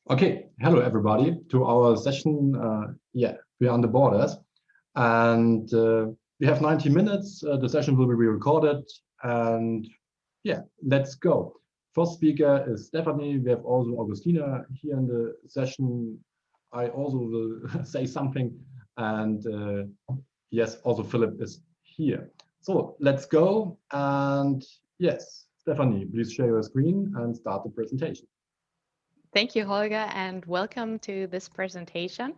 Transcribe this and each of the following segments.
Okay, hello everybody to our session. We are on the borders, and we have 90 minutes. The session will be recorded, and let's go. First speaker is Stefanie. We have also Agustina here in the session. I also will say something, and yes, also Philipp is here. So let's go, and yes, Stefanie, please share your screen and start the presentation. Thank you, Holger, and welcome to this presentation.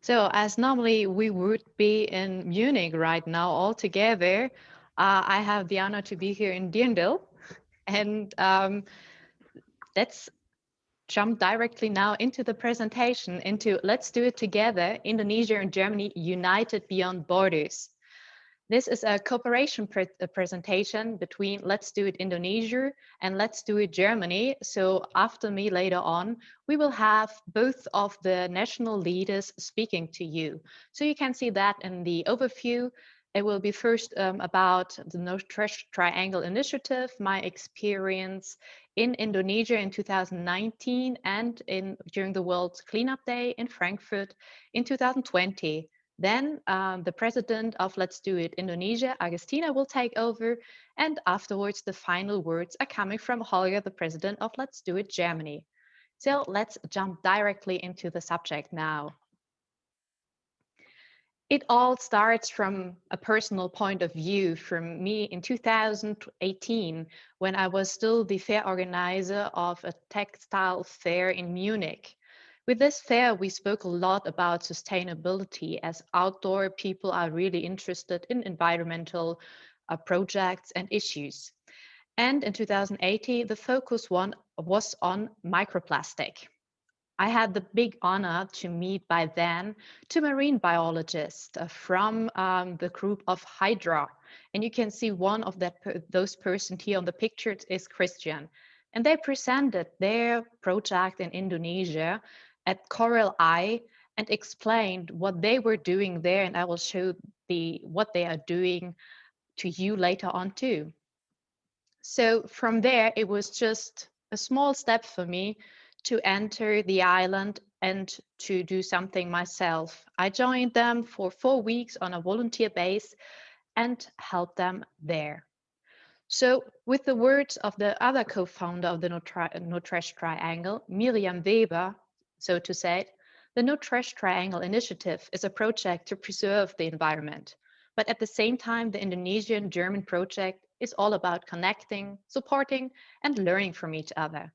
So as normally we would be in Munich right now all together, I have the honor to be here in Dirndl. And let's jump directly now into the presentation, into Let's Do It Together, Indonesia and Germany United Beyond Borders. This is a cooperation presentation between Let's Do It Indonesia and Let's Do It Germany. So after me later on, we will have both of the national leaders speaking to you. So you can see that in the overview. It will be first about the No Trash Triangle initiative, my experience in Indonesia in 2019 and during the World Cleanup Day in Frankfurt in 2020. Then the president of Let's Do It Indonesia, Agustina, will take over. And afterwards, the final words are coming from Holger, the president of Let's Do It Germany. So let's jump directly into the subject now. It all starts from a personal point of view from me in 2018, when I was still the fair organizer of a textile fair in Munich. With this fair, we spoke a lot about sustainability, as outdoor people are really interested in environmental projects and issues. And in 2018, the focus was on microplastic. I had the big honor to meet by then two marine biologists from the group of Hydra. And you can see one of those persons here on the picture is Christian. And they presented their project in Indonesia at Coral Eye and explained what they were doing there. And I will show what they are doing to you later on too. So from there, it was just a small step for me to enter the island and to do something myself. I joined them for 4 weeks on a volunteer base and helped them there. So with the words of the other co-founder of the No Trash Triangle, Miriam Weber, so to say, the No Trash Triangle initiative is a project to preserve the environment. But at the same time, the Indonesian-German project is all about connecting, supporting, and learning from each other.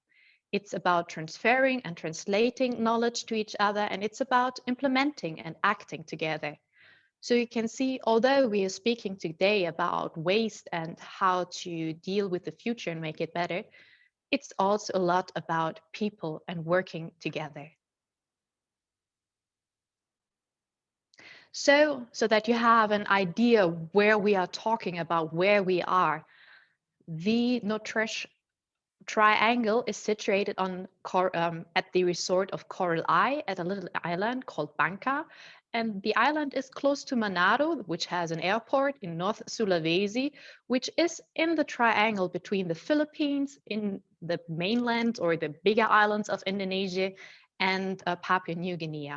It's about transferring and translating knowledge to each other, and it's about implementing and acting together. So you can see, although we are speaking today about waste and how to deal with the future and make it better, it's also a lot about people and working together. So that you have an idea where we are talking about, where we are, the No Trash Triangle is situated at the resort of Coral Eye at a little island called Bangka. And the island is close to Manado, which has an airport in North Sulawesi, which is in the triangle between the Philippines, in the mainland or the bigger islands of Indonesia, and Papua New Guinea.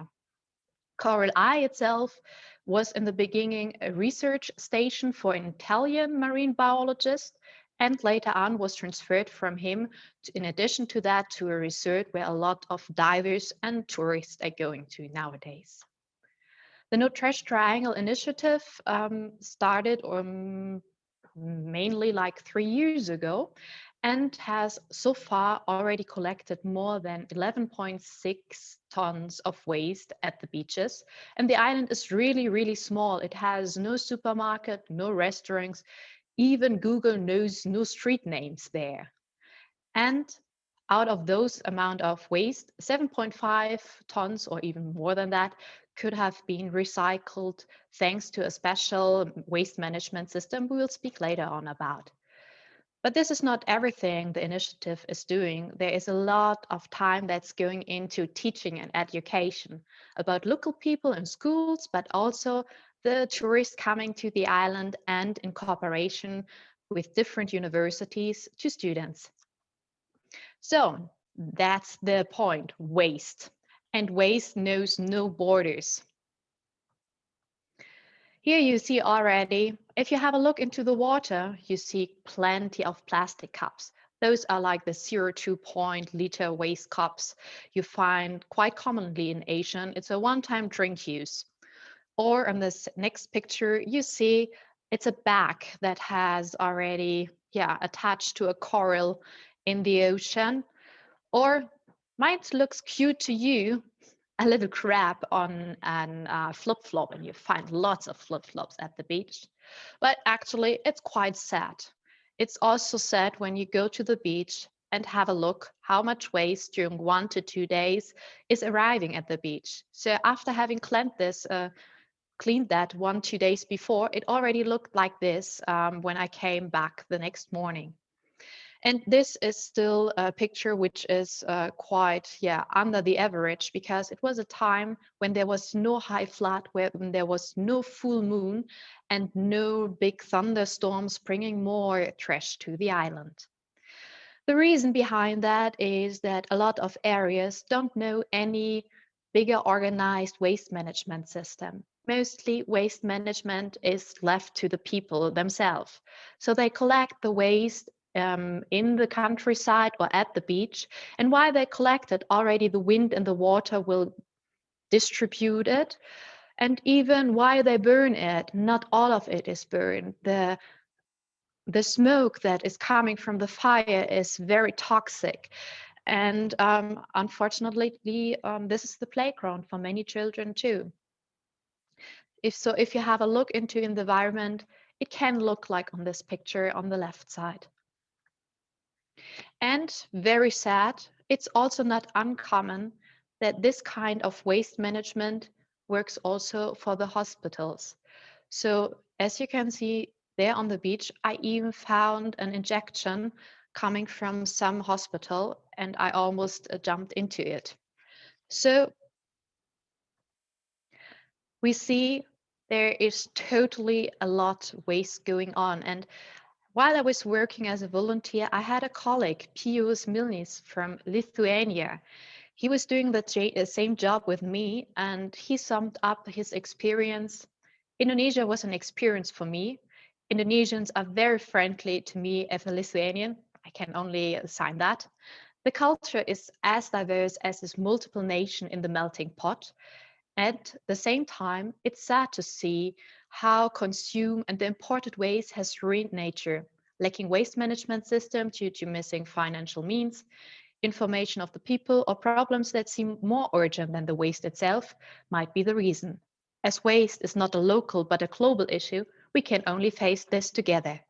Coral Eye itself was in the beginning a research station for an Italian marine biologist, and later on was transferred from him, in addition to that, to a resort where a lot of divers and tourists are going to nowadays. The No Trash Triangle initiative started mainly like 3 years ago and has so far already collected more than 11.6 tons of waste at the beaches. And the island is really, really small. It has no supermarket, no restaurants, even Google knows no street names there. And out of those amount of waste, 7.5 tons or even more than that could have been recycled thanks to a special waste management system we will speak later on about. But this is not everything the initiative is doing. There is a lot of time that's going into teaching and education about local people in schools, but also the tourists coming to the island and in cooperation with different universities to students. So That's the point, waste. And waste knows no borders. Here you see already, if you have a look into the water, you see plenty of plastic cups. Those are like the 0.2 liter waste cups you find quite commonly in Asia. It's a one-time drink use. Or in this next picture, you see it's a bag that has already attached to a coral in the ocean. Or might looks cute to you, a little crab on an flip-flop, and you find lots of flip-flops at the beach. But actually, it's quite sad. It's also sad when you go to the beach and have a look how much waste during 1 to 2 days is arriving at the beach. So after having cleaned that 1-2 days before, it already looked like this when I came back the next morning. And this is still a picture which is quite under the average, because it was a time when there was no high flood, when there was no full moon and no big thunderstorms bringing more trash to the island. The reason behind that is that a lot of areas don't know any bigger organized waste management system. Mostly waste management is left to the people themselves. So they collect the waste in the countryside or at the beach. And while they collect it, already the wind and the water will distribute it. And even while they burn it, not all of it is burned. The smoke that is coming from the fire is very toxic. And unfortunately, this is the playground for many children too. If you have a look into the environment, it can look like on this picture on the left side. And very sad, it's also not uncommon that this kind of waste management works also for the hospitals. So as you can see there on the beach, I even found an injection coming from some hospital, and I almost jumped into it. So we see there is totally a lot waste going on. And while I was working as a volunteer, I had a colleague, Pius Milnis from Lithuania. He was doing the same job with me, and he summed up his experience. Indonesia was an experience for me. Indonesians are very friendly to me as a Lithuanian. I can only sign that. The culture is as diverse as this multiple nation in the melting pot. At the same time, it's sad to see how consume and the imported waste has ruined nature. Lacking waste management system due to missing financial means, information of the people, or problems that seem more urgent than the waste itself might be the reason. As waste is not a local but a global issue, we can only face this together.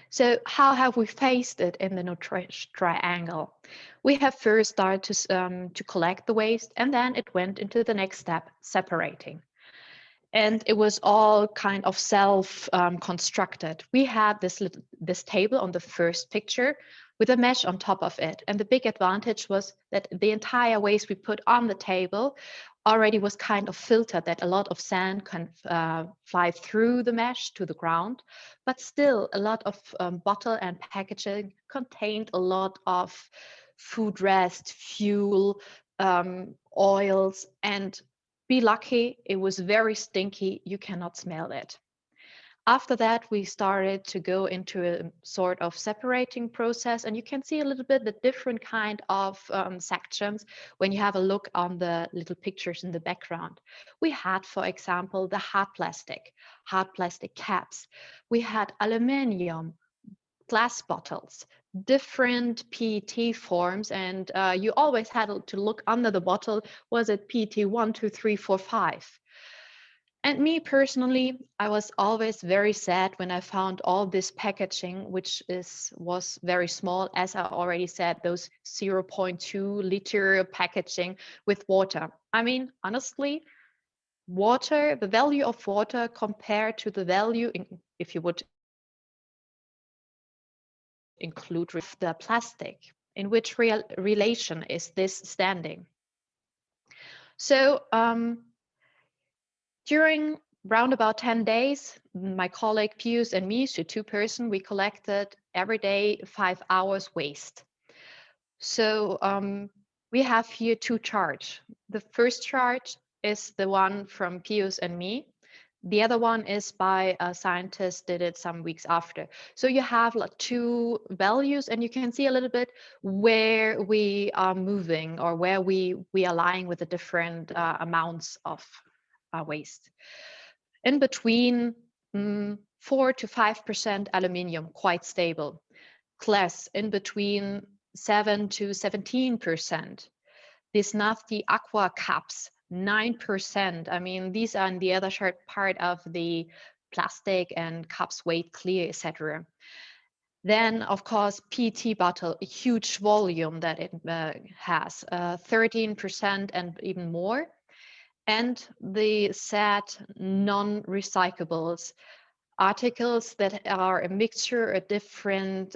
So how have we faced it in the no-trash triangle? We have first started to collect the waste, and then it went into the next step, separating. And it was all kind of self-constructed. We had this table on the first picture with a mesh on top of it. And the big advantage was that the entire waste we put on the table already was kind of filtered, that a lot of sand can fly through the mesh to the ground. But still, a lot of bottle and packaging contained a lot of food rest, fuel, oils, and be lucky, it was very stinky. You cannot smell it. After that, we started to go into a sort of separating process, and you can see a little bit the different kind of sections when you have a look on the little pictures in the background. We had, for example, the hard plastic caps. We had aluminium, glass bottles, different PET forms, and you always had to look under the bottle. Was it PET 1, 2, 3, 4, 5? And me personally, I was always very sad when I found all this packaging, which was very small, as I already said, those 0.2 liter packaging with water. I mean, honestly, water, the value of water compared to the value, if you would include the plastic, in which relation is this standing? So during round about 10 days, my colleague Pius and me, so 2 persons, we collected every day 5 hours waste. So we have here two charts. The first chart is the one from Pius and me. The other one is by a scientist did it some weeks after. So you have like two values, and you can see a little bit where we are moving or where we are lying with the different amounts of waste. In between 4 to 5% aluminium, quite stable. Glass in between 7 to 17%. These nasty aqua cups, 9%. I mean, these are in the other part of the plastic and cups weight clear, etc. Then, of course, PET bottle, a huge volume that it has, 13% and even more. And the sad non-recyclables, articles that are a mixture of different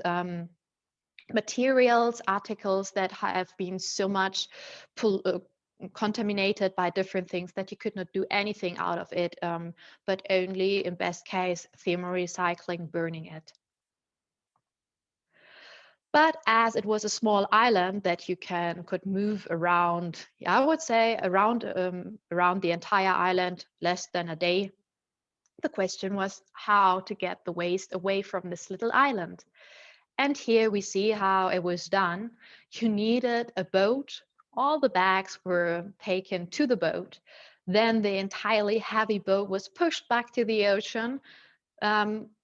materials, articles that have been so much contaminated by different things that you could not do anything out of it, but only in best case, thermal recycling, burning it. But as it was a small island that you could move around, I would say around the entire island, less than a day, the question was how to get the waste away from this little island. And here we see how it was done. You needed a boat. All the bags were taken to the boat. Then the entirely heavy boat was pushed back to the ocean,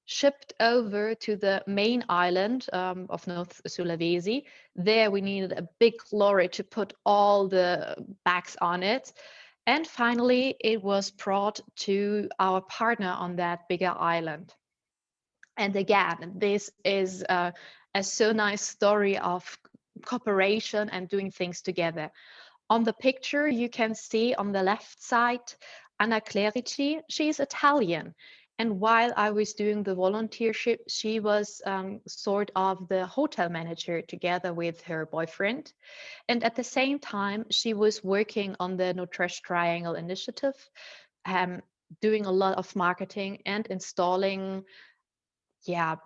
shipped over to the main island of North Sulawesi. There we needed a big lorry to put all the bags on it. And finally, it was brought to our partner on that bigger island. And again, this is a so nice story of cooperation and doing things together. On the picture, you can see on the left side, Anna Clerici. She's Italian. And while I was doing the volunteership, she was sort of the hotel manager together with her boyfriend. And at the same time, she was working on the No Trash Triangle initiative, doing a lot of marketing and installing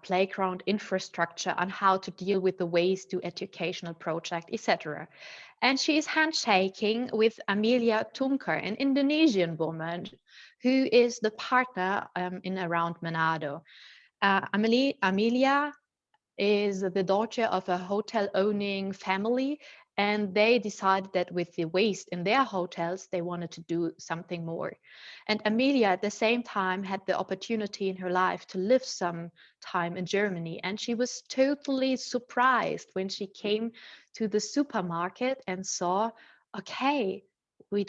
playground infrastructure on how to deal with the waste to educational project, etc. And she is handshaking with Amelia Tunker, an Indonesian woman who is the partner in around Manado. Amelia is the daughter of a hotel owning family, and they decided that with the waste in their hotels they wanted to do something more. And Amelia at the same time had the opportunity in her life to live some time in Germany, and she was totally surprised when she came to the supermarket and saw, okay, I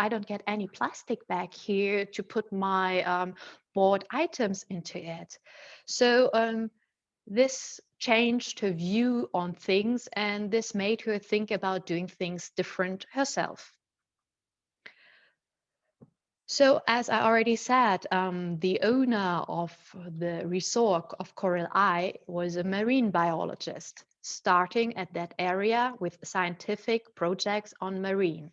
don't get any plastic bag here to put my bought items into it. So this changed her view on things, and this made her think about doing things different herself. So, as I already said, the owner of the resort of Coral Eye was a marine biologist, starting at that area with scientific projects on marine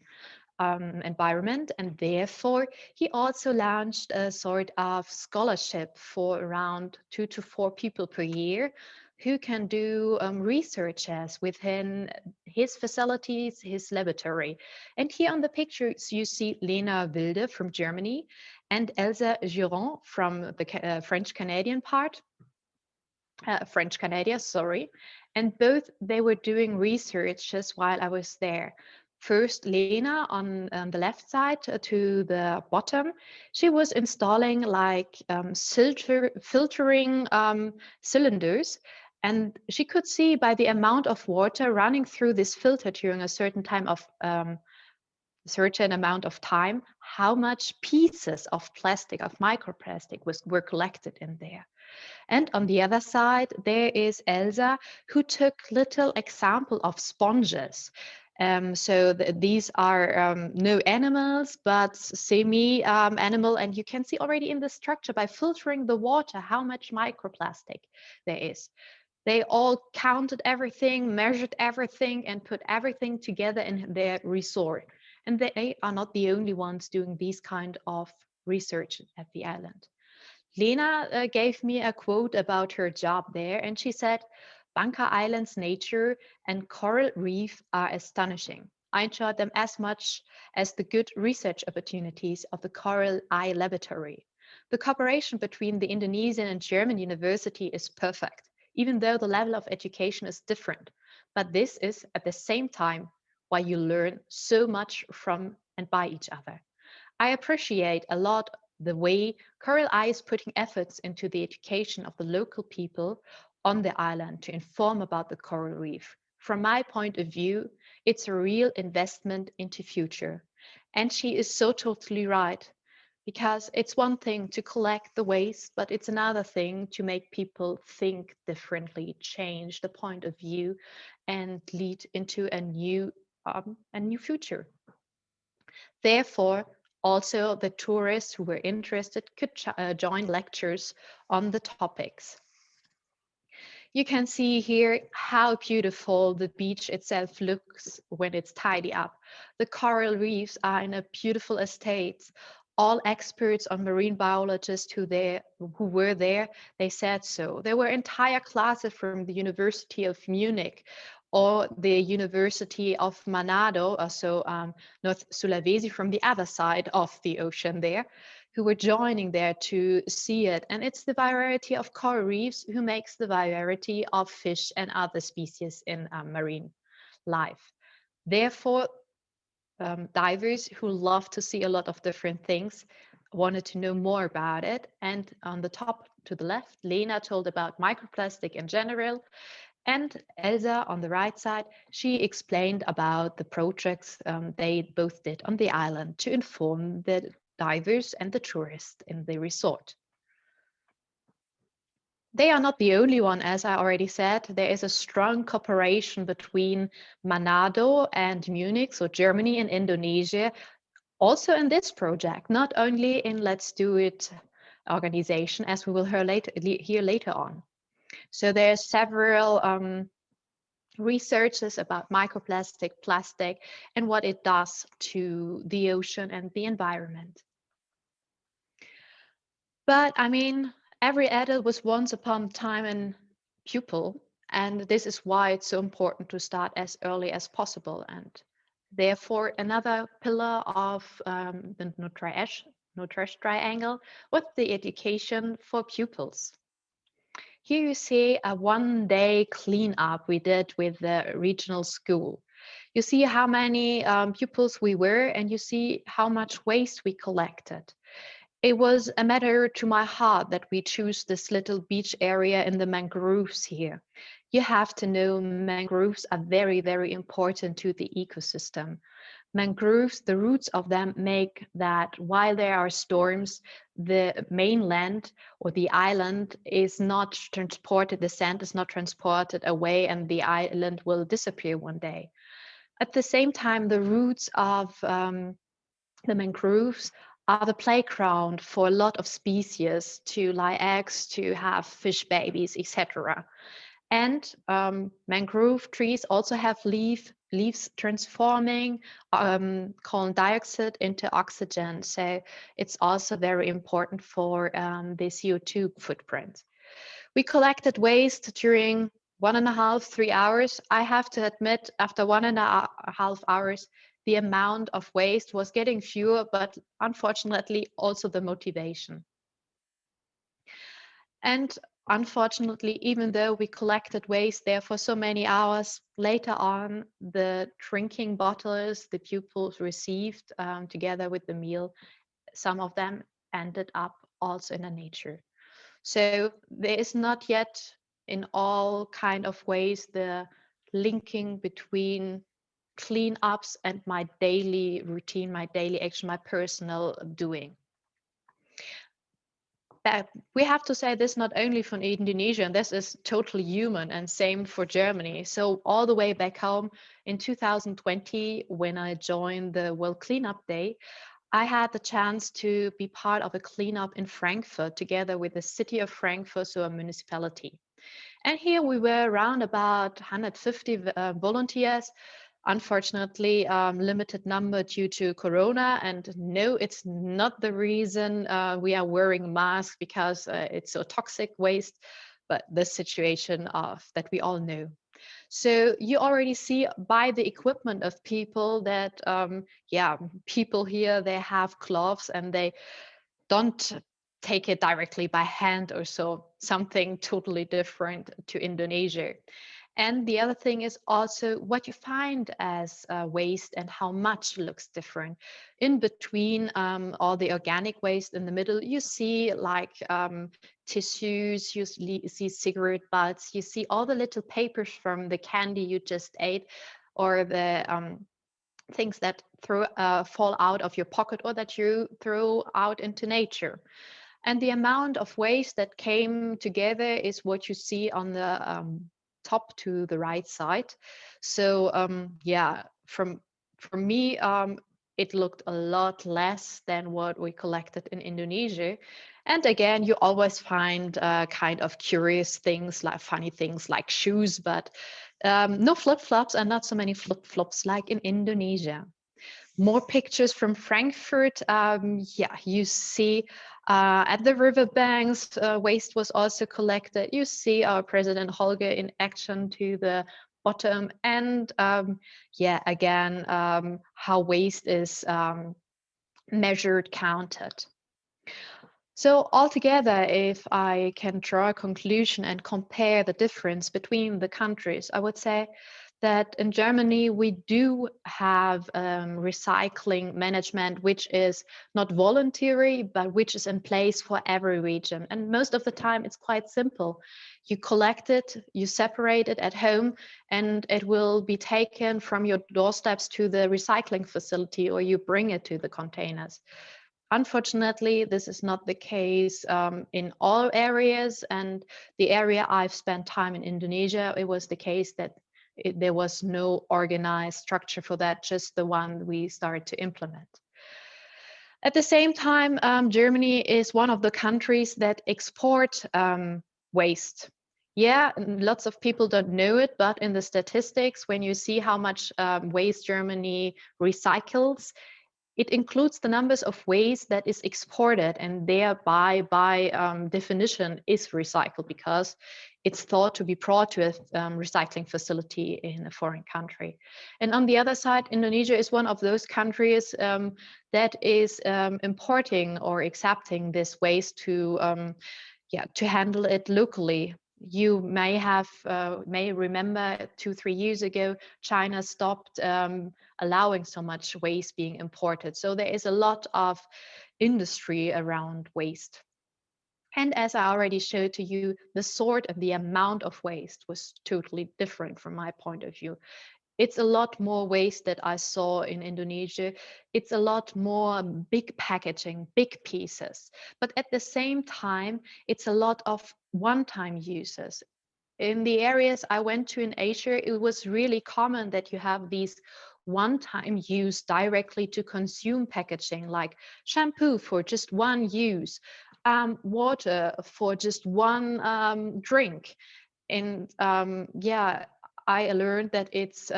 environment, and therefore he also launched a sort of scholarship for around 2 to 4 people per year who can do researches within his facilities, his laboratory. And here on the pictures you see Lena Wilde from Germany and Elsa Giron from the French Canadian part. French Canada, sorry. And both they were doing researches while I was there. First, Lena on the left side to the bottom, she was installing like filtering cylinders. And she could see by the amount of water running through this filter during a certain amount of time, how much pieces of plastic, of microplastic were collected in there. And on the other side, there is Elsa, who took little example of sponges. These are no animals, but semi-animal. And you can see already in the structure by filtering the water how much microplastic there is. They all counted everything, measured everything, and put everything together in their resort. And they are not the only ones doing these kind of research at the island. Lena gave me a quote about her job there, and she said, Bunker Island's nature and coral reef are astonishing. I enjoyed them as much as the good research opportunities of the Coral Eye Laboratory. The cooperation between the Indonesian and German university is perfect, even though the level of education is different. But this is at the same time why you learn so much from and by each other. I appreciate a lot the way Coral Eye is putting efforts into the education of the local people on the island to inform about the coral reef. From my point of view, it's a real investment into future. And she is so totally right, because it's one thing to collect the waste, but it's another thing to make people think differently, change the point of view, and lead into a new future. Therefore, also the tourists who were interested could join lectures on the topics. You can see here how beautiful the beach itself looks when it's tidy up. The coral reefs are in a beautiful estate. All experts on marine biologists who were there, they said so. There were entire classes from the University of Munich or the University of Manado, also North Sulawesi, from the other side of the ocean there, who were joining there to see it. And it's the variety of coral reefs who makes the variety of fish and other species in marine life. Therefore, divers who love to see a lot of different things wanted to know more about it. And on the top to the left, Lena told about microplastic in general. And Elsa on the right side, she explained about the projects they both did on the island to inform the divers and the tourists in the resort. They are not the only one, as I already said. There is a strong cooperation between Manado and Munich, so Germany and Indonesia, also in this project, not only in Let's Do It organization, as we will hear later on. So there are several researches about microplastic, plastic, and what it does to the ocean and the environment. But I mean, every adult was once upon a time a pupil, and this is why it's so important to start as early as possible. And therefore, another pillar of the no trash triangle was the education for pupils. Here you see a one-day cleanup we did with the regional school. You see how many pupils we were, and you see how much waste we collected. It was a matter to my heart that we choose this little beach area in the mangroves here. You have to know mangroves are very, very important to the ecosystem. Mangroves, the roots of them make that while there are storms, the mainland or the island is not transported, the sand is not transported away, and the island will disappear one day. At the same time, the roots of the mangroves are the playground for a lot of species to lay eggs, to have fish babies, etc. And mangrove trees also have leaves transforming carbon dioxide into oxygen. So it's also very important for the CO2 footprint. We collected waste during 1.5, 3 hours. I have to admit, after 1.5 hours, the amount of waste was getting fewer, but unfortunately also the motivation. And unfortunately, even though we collected waste there for so many hours, later on, the drinking bottles the pupils received together with the meal, some of them ended up also in the nature. So there is not yet in all kind of ways the linking between cleanups and my daily routine, my daily action, my personal doing. But we have to say this not only for Indonesia, and this is totally human, and same for Germany. So all the way back home in 2020, when I joined the World Cleanup Day, I had the chance to be part of a cleanup in Frankfurt together with the city of Frankfurt, so a municipality. And here we were around about 150 volunteers. Unfortunately, limited number due to Corona. And no, it's not the reason we are wearing masks because it's so toxic waste, but the situation of that we all know. So you already see by the equipment of people that, yeah, people here, they have gloves and they don't take it directly by hand or so, something totally different to Indonesia. And the other thing is also what you find as waste and how much looks different. In between all the organic waste in the middle, you see like tissues, you see cigarette butts, you see all the little papers from the candy you just ate, or the things that fall out of your pocket or that you throw out into nature. And the amount of waste that came together is what you see on the top to the right side. So yeah, for me, it looked a lot less than what we collected in Indonesia. And again, you always find kind of curious things, like funny things like shoes, but no flip-flops and not so many flip-flops like in Indonesia. More pictures from Frankfurt. Yeah, you see at the riverbanks, waste was also collected. You see our President Holger in action to the bottom. And yeah, again, how waste is measured, counted. So altogether, if I can draw a conclusion and compare the difference between the countries, I would say that in Germany, we do have recycling management, which is not voluntary, but which is in place for every region. And most of the time, it's quite simple. You collect it, you separate it at home, and it will be taken from your doorsteps to the recycling facility, or you bring it to the containers. Unfortunately, this is not the case in all areas. And the area I've spent time in Indonesia, it was the case that there was no organized structure for that, just the one we started to implement. At the same time, Germany is one of the countries that export waste. Yeah, lots of people don't know it, but in the statistics, when you see how much waste Germany recycles, it includes the numbers of waste that is exported, and thereby, by definition, is recycled because it's thought to be brought to a recycling facility in a foreign country. And on the other side, Indonesia is one of those countries that is importing or accepting this waste to handle it locally. You may remember 2-3 years ago, China stopped allowing so much waste being imported. So there is a lot of industry around waste. And as I already showed to you, the sort and the amount of waste was totally different from my point of view. It's a lot more waste that I saw in Indonesia. It's a lot more big packaging, big pieces. But at the same time, it's a lot of one-time uses. In the areas I went to in Asia, it was really common that you have these one-time use directly to consume packaging, like shampoo for just one use, water for just one drink. And yeah, I learned that it's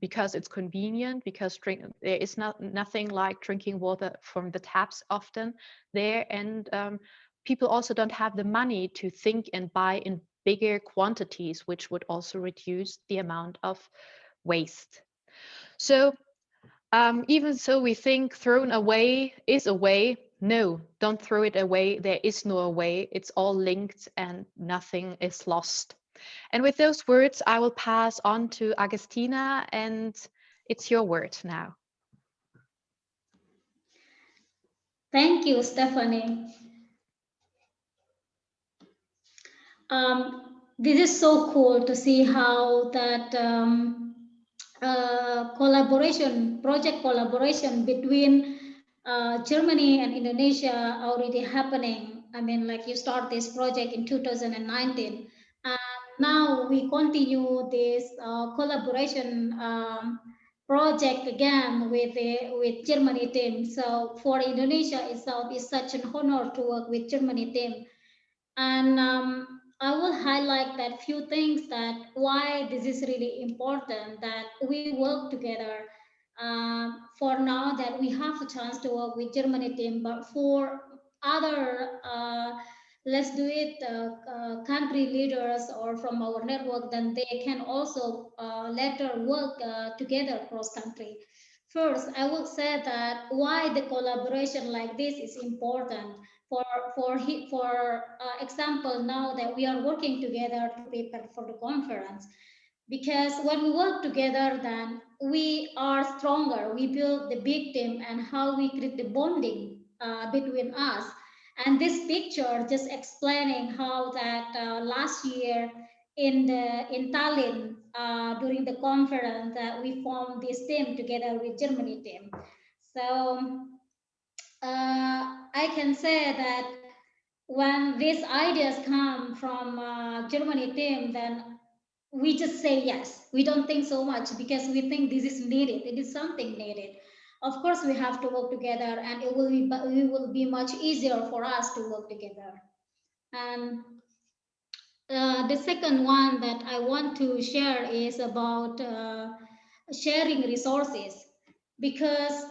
because it's convenient, because there is nothing like drinking water from the taps often there. And people also don't have the money to think and buy in bigger quantities, which would also reduce the amount of waste. So even so, we think thrown away is away. No, don't throw it away. There is no away. It's all linked and nothing is lost. And with those words, I will pass on to Agustina, and it's your word now. Thank you, Stefanie. This is so cool to see how that project collaboration between Germany and Indonesia already happening. I mean, like you start this project in 2019, and now we continue this collaboration project again with Germany team. So for Indonesia itself, is such an honor to work with Germany team. And I will highlight that few things that why this is really important that we work together. For now that we have a chance to work with Germany team, but for other let's do it, country leaders or from our network, then they can also later work together cross country. First, I would say that why the collaboration like this is important. For example, now that we are working together to prepare for the conference, because when we work together, then we are stronger. We build the big team and how we create the bonding between us. And this picture just explaining how that last year in Tallinn during the conference that we formed this team together with Germany team. So I can say that when these ideas come from Germany team, then we just say yes. We don't think so much because we think this is needed. It is something needed. Of course, we have to work together, and it will be much easier for us to work together. And the second one that I want to share is about sharing resources, because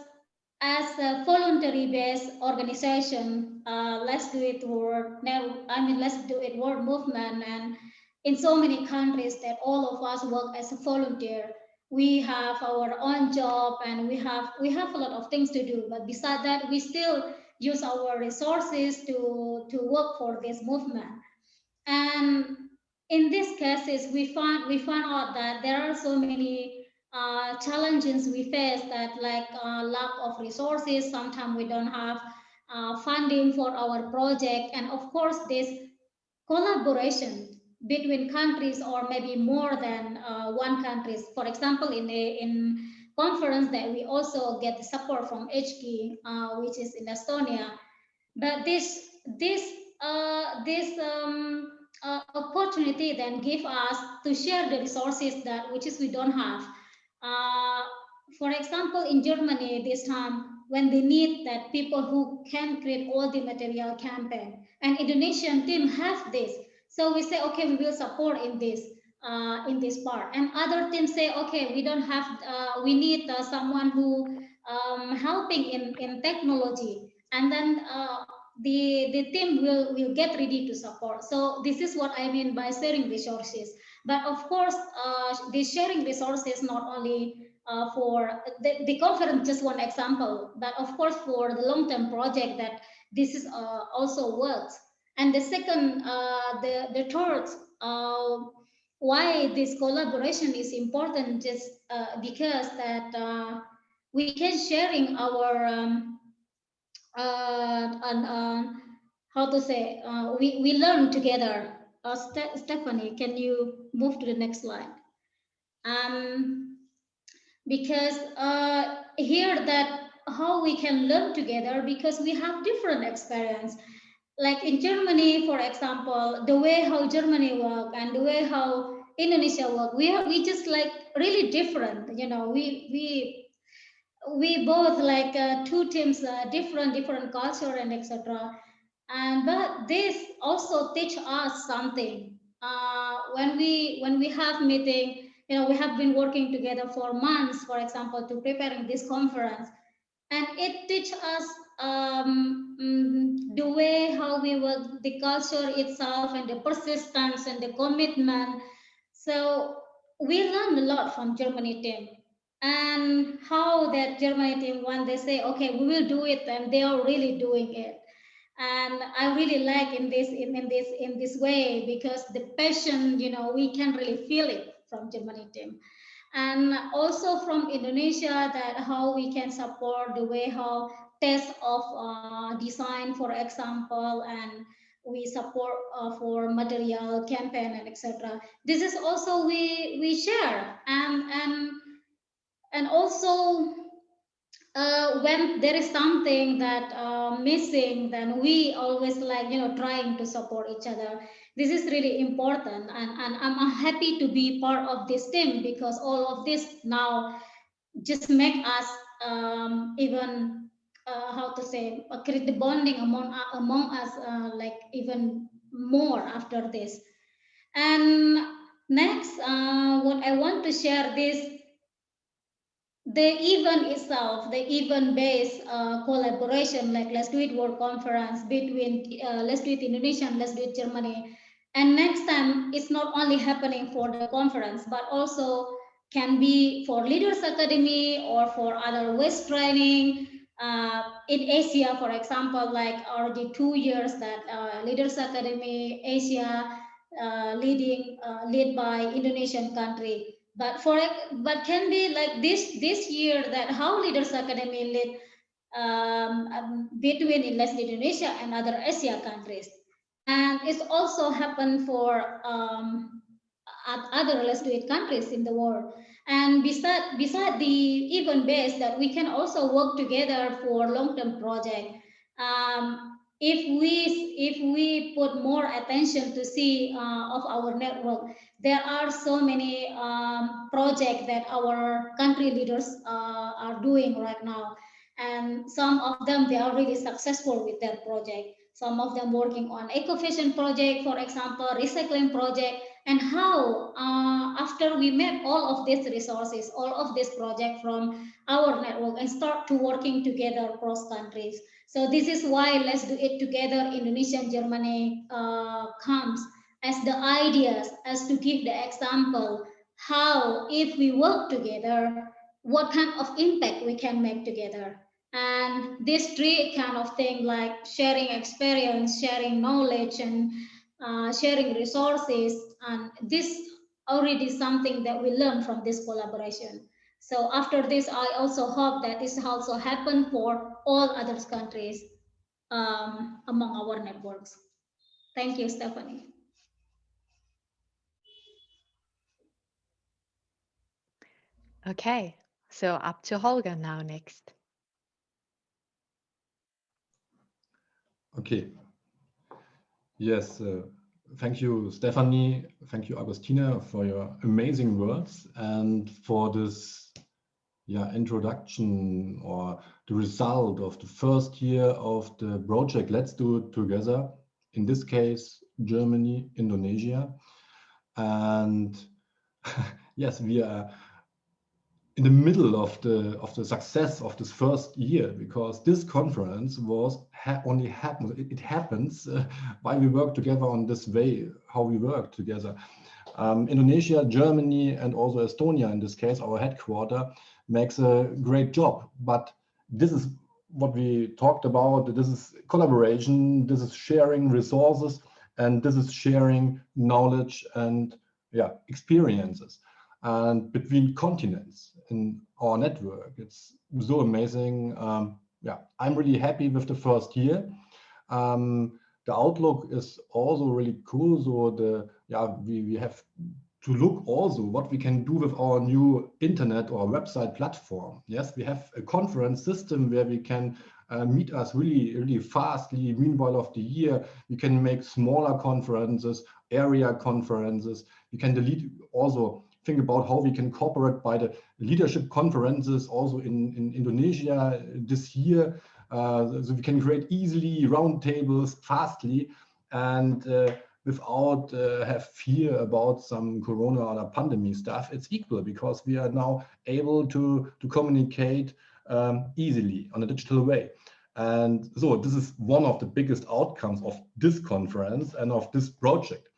as a voluntary-based organization, let's do it world. Let's do it world movement, and in so many countries that all of us work as a volunteer. We have our own job, and we have a lot of things to do. But beside that, we still use our resources to work for this movement. And in these cases, we found out that there are so many challenges we face, that like lack of resources. Sometimes we don't have funding for our project, and of course, this collaboration between countries or maybe more than one countries. For example, in conference that we also get the support from HK, which is in Estonia. But this opportunity then give us to share the resources that which is we don't have. Uh, for example, in Germany this time, when they need that people who can create all the material campaign, and Indonesian team have this, so we say okay, we will support in this part, and other teams say okay, we don't have, we need someone who helping in technology, and then the team will get ready to support. So this is what I mean by sharing resources. But of course, the sharing resources not only for the conference, just one example, but of course for the long-term project that this is also works. And the second, the third, why this collaboration is important, just because that we can sharing our and how to say, we learn together. Stephanie, can you move to the next slide? Because here that how we can learn together, because we have different experience. Like in Germany, for example, the way how Germany work and the way how Indonesia work, we just like really different. You know, we both like two teams, different culture and etc. And but this also teach us something. When we have meeting, you know, we have been working together for months, for example, to preparing this conference, and it teach us the way how we work, the culture itself, and the persistence and the commitment. So we learned a lot from Germany team, and how that Germany team, when they say okay, we will do it, and they are really doing it. And I really like in this way, because the passion, you know, we can really feel it from Germany team. And also from Indonesia, that how we can support the way how test of design, for example, and we support for material campaign and etc. This is also we share. And also when there is something that missing, then we always like, you know, trying to support each other. This is really important, and I'm happy to be part of this team, because all of this now just make us even how to say, create the bonding among us, like even more after this. And next, what I want to share this the event itself, the event-based collaboration, like let's do it world conference between, let's do it Indonesia and let's do it Germany. And next time, it's not only happening for the conference, but also can be for Leaders Academy or for other West training. In Asia, for example, like already 2 years that Leaders Academy Asia led by Indonesian country. But can be like this year that how Leaders Academy led between Indonesia and other Asia countries, and it's also happened for other let's do it countries in the world. And beside the event base, that we can also work together for long-term project. If we put more attention to see of our network, there are so many projects that our country leaders are doing right now, and some of them they are really successful with their project. Some of them working on eco-fashion project, for example, recycling project, and how after we map all of these resources, all of this project from our network and start to working together across countries. So this is why let's do it together Indonesia and Germany comes as the ideas, as to give the example how if we work together, what kind of impact we can make together. And these three kind of thing, like sharing experience, sharing knowledge, and sharing resources, and this already something that we learn from this collaboration. So after this, I also hope that this also happen for all other countries among our networks. Thank you, Stephanie. Okay, so up to Holger now next. Okay. Yes. Thank you, Stefanie. Thank you, Agustina, for your amazing words and for this introduction or the result of the first year of the project. Let's do it together. In this case, Germany, Indonesia. And yes, we are in the middle of the success of this first year, because this conference was only happens. It happens while we work together on this way, how we work together. Indonesia, Germany, and also Estonia, in this case, our headquarter, makes a great job. But this is what we talked about. This is collaboration. This is sharing resources, and this is sharing knowledge and experiences. And between continents in our network, it's so amazing. I'm really happy with the first year. The outlook is also really cool. So we have to look also what we can do with our new internet or website platform. Yes, we have a conference system where we can meet us really fastly. Meanwhile of the year, we can make smaller conferences, area conferences. We can delete also. Think about how we can cooperate by the leadership conferences also in Indonesia this year. So we can create easily roundtables fastly and without have fear about some corona or pandemic stuff. It's equal because we are now able to communicate easily on a digital way. And so this is one of the biggest outcomes of this conference and of this project.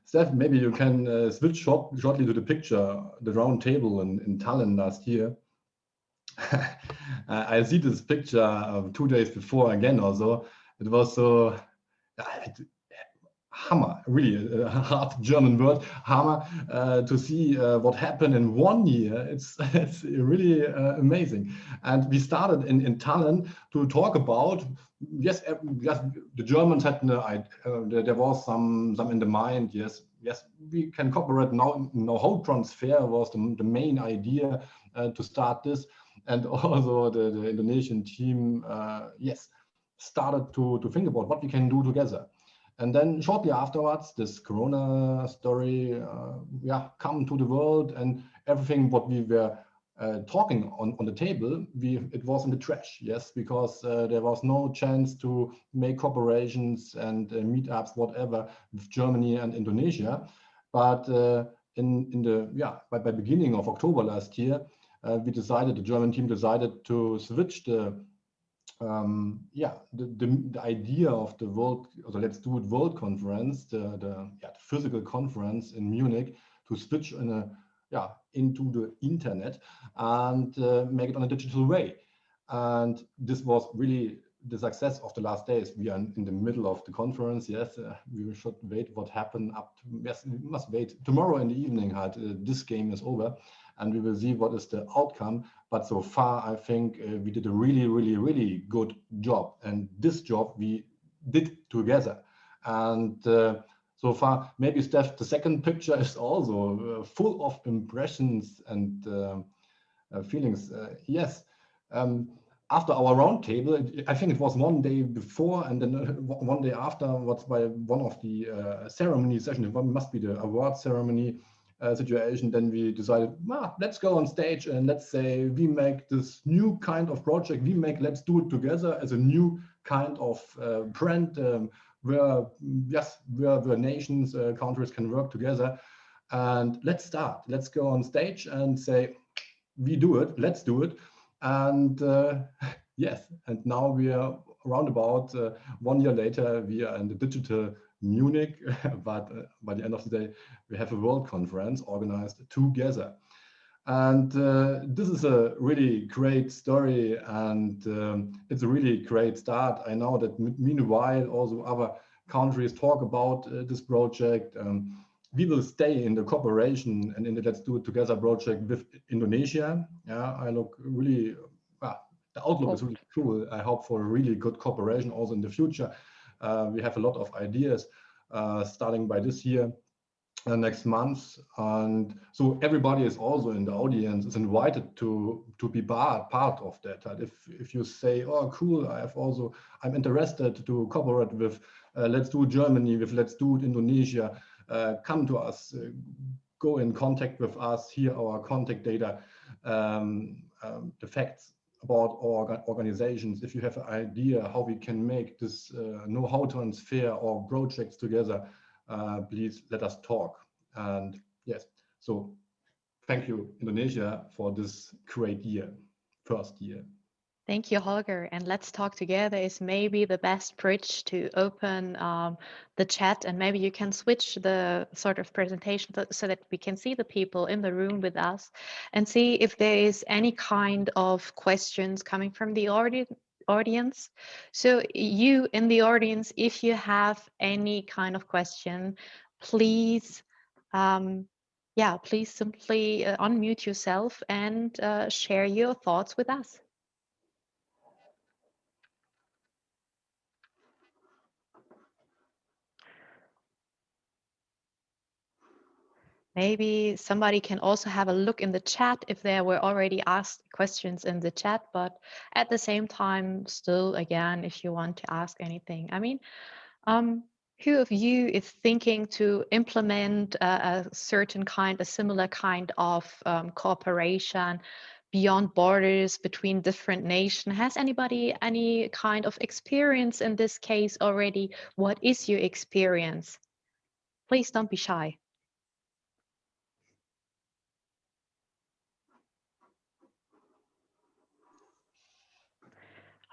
Steph, maybe you can switch shortly to the picture, the round table in Tallinn last year. I see this picture 2 days before again also. It was so hammer, really a hard German word, hammer, to see what happened in 1 year. It's really amazing. And we started in Tallinn to talk about, yes, the Germans had there was some in the mind. Yes, we can cooperate now. Know-how transfer was the main idea to start this, and also the Indonesian team, started to think about what we can do together. And then shortly afterwards, this Corona story, come to the world, and everything what we were talking on the table, it was in the trash. Yes, because there was no chance to make cooperations and meetups, whatever, with Germany and Indonesia. But by beginning of October last year, the German team decided to switch the idea of the world, or the Let's Do It World Conference, the physical conference in Munich, to switch into the internet and make it on a digital way. And this was really the success of the last days. We are in the middle of the conference. Yes, we should wait what happened up to, yes, we must wait. Tomorrow in the evening, this game is over, and we will see what is the outcome. But so far, I think we did a really, really, really good job. And this job we did together. And so far, maybe Steph, the second picture is also full of impressions and feelings. Yes. After our roundtable, I think it was one day before and then one day after, what's by one of the ceremony sessions, it must be the award ceremony situation, then we decided, let's go on stage and let's say we make this new kind of project, Let's Do It Together as a new kind of brand where nations, countries can work together. And let's start. Let's go on stage and say, we do it, let's do it. And yes, and now we are around about 1 year later, we are in the digital Munich, but by the end of the day, we have a world conference organized together. And this is a really great story, and it's a really great start. I know that meanwhile, also other countries talk about this project. We will stay in the cooperation and in the Let's Do It Together project with Indonesia. Yeah, I look really, the outlook is really cool. I hope for a really good cooperation also in the future. We have a lot of ideas starting by this year, next month. And so everybody is also in the audience is invited to be part of that. If you say, oh, cool, I'm interested to cooperate with Let's Do It Germany, with Let's Do It Indonesia, come to us, go in contact with us, hear our contact data, the facts about our organizations. If you have an idea how we can make this know-how transfer or projects together, please let us talk. And yes, so thank you, Indonesia, for this great year, first year. Thank you, Holger. And Let's Talk Together is maybe the best bridge to open the chat. And maybe you can switch the sort of presentation so that we can see the people in the room with us and see if there is any kind of questions coming from the audience. So you in the audience, if you have any kind of question, please, please simply unmute yourself and share your thoughts with us. Maybe somebody can also have a look in the chat if there were already asked questions in the chat, but at the same time, still, again, if you want to ask anything. I mean, who of you is thinking to implement a similar kind of cooperation beyond borders between different nations? Has anybody any kind of experience in this case already? What is your experience? Please don't be shy.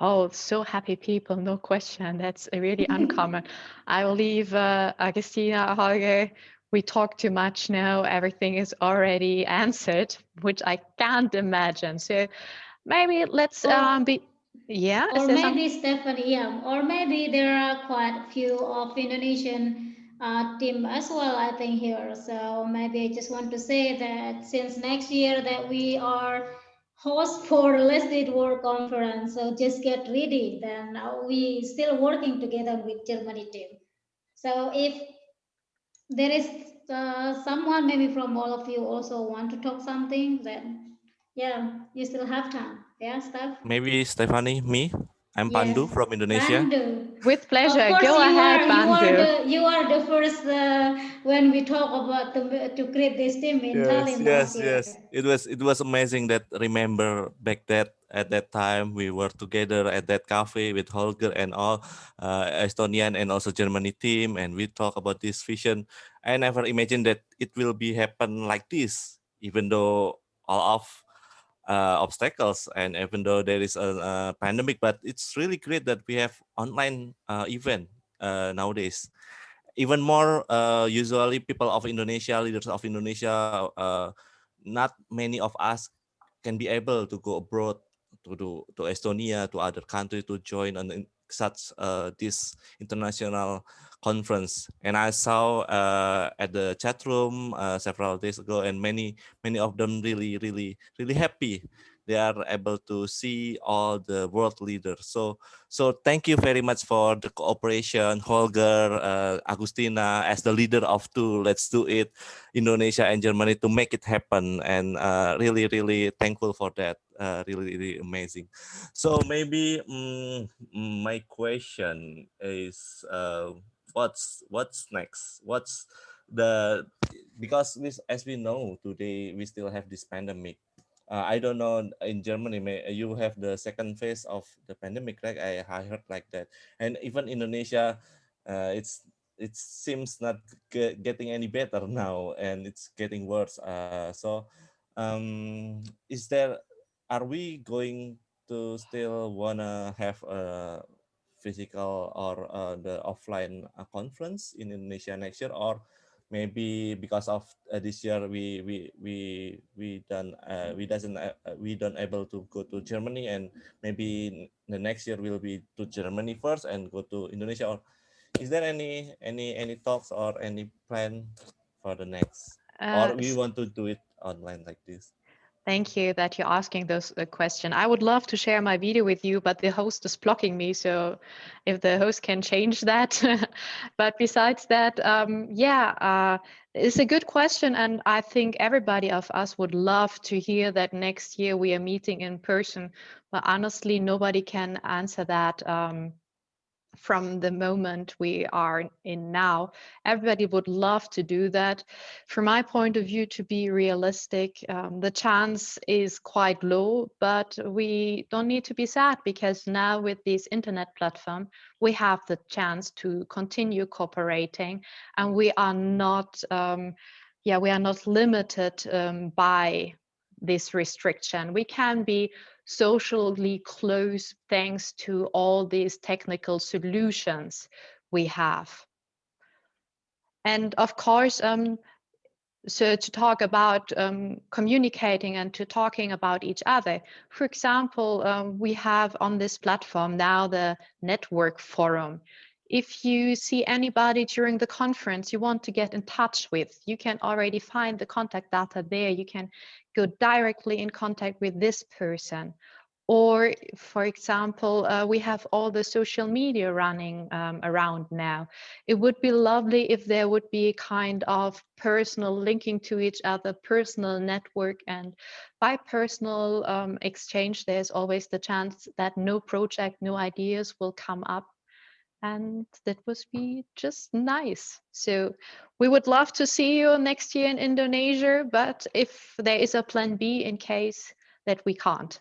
Oh, so happy people, no question. That's really uncommon. I will leave Agustina, Holger. We talk too much now. Everything is already answered, which I can't imagine. So maybe let's be, yeah. Or maybe Stefanie, yeah. Or maybe there are quite a few of Indonesian team as well, I think here. So maybe I just want to say that since next year that we are host for Let's Do It World Conference, so just get ready. Then we still working together with Germany team. So if there is someone maybe from all of you also want to talk something, then yeah, you still have time. Yeah, Steph? Maybe Stefanie, me. I'm Yes. Pandu from Indonesia. Pandu. With pleasure. Of course, Go ahead, Pandu. you are the first when we talk about to create this team in Tallinn last year. Yes. It was amazing that remember back at that time we were together at that cafe with Holger and all Estonian and also Germany team, and we talk about this vision. I never imagined that it will be happen like this, even though all of obstacles, and even though there is a pandemic, but it's really great that we have online event nowadays. Even more, usually people of Indonesia, leaders of Indonesia, not many of us can be able to go abroad to Estonia, to other countries to join on such this international conference. And I saw at the chat room several days ago, and many of them really happy they are able to see all the world leaders. So thank you very much for the cooperation, Holger, Agustina, as the leader of two Let's Do It, Indonesia and Germany, to make it happen. And really thankful for that. Really amazing. So maybe my question is, what's next? What's the, because as we know today we still have this pandemic. I don't know, in Germany, you have the second phase of the pandemic, right? I heard like that. And even Indonesia, it seems not getting any better now, and it's getting worse. Is there, are we going to still wanna have a physical or the offline conference in Indonesia next year, or maybe because of this year we don't able to go to Germany, and maybe the next year will be to Germany first and go to Indonesia? Or is there any talks or any plan for the next, or we want to do it online like this? Thank you that you're asking those question. I would love to share my video with you, but the host is blocking me. So if the host can change that. But besides that, it's a good question. And I think everybody of us would love to hear that next year we are meeting in person. But honestly, nobody can answer that from the moment we are in now. Everybody would love to do that. From my point of view, to be realistic, the chance is quite low, but we don't need to be sad, because now with this internet platform, we have the chance to continue cooperating, and we are not, we are not limited by this restriction. We can be socially close thanks to all these technical solutions we have. And of course, so to talk about communicating and to talking about each other. For example, we have on this platform now the network forum. If you see anybody during the conference you want to get in touch with, you can already find the contact data there. You can go directly in contact with this person. Or, for example, we have all the social media running around now. It would be lovely if there would be a kind of personal linking to each other, personal network, and by personal exchange, there's always the chance that no project, no ideas will come up. And that would be just nice. So we would love to see you next year in Indonesia, but if there is a plan B in case that we can't.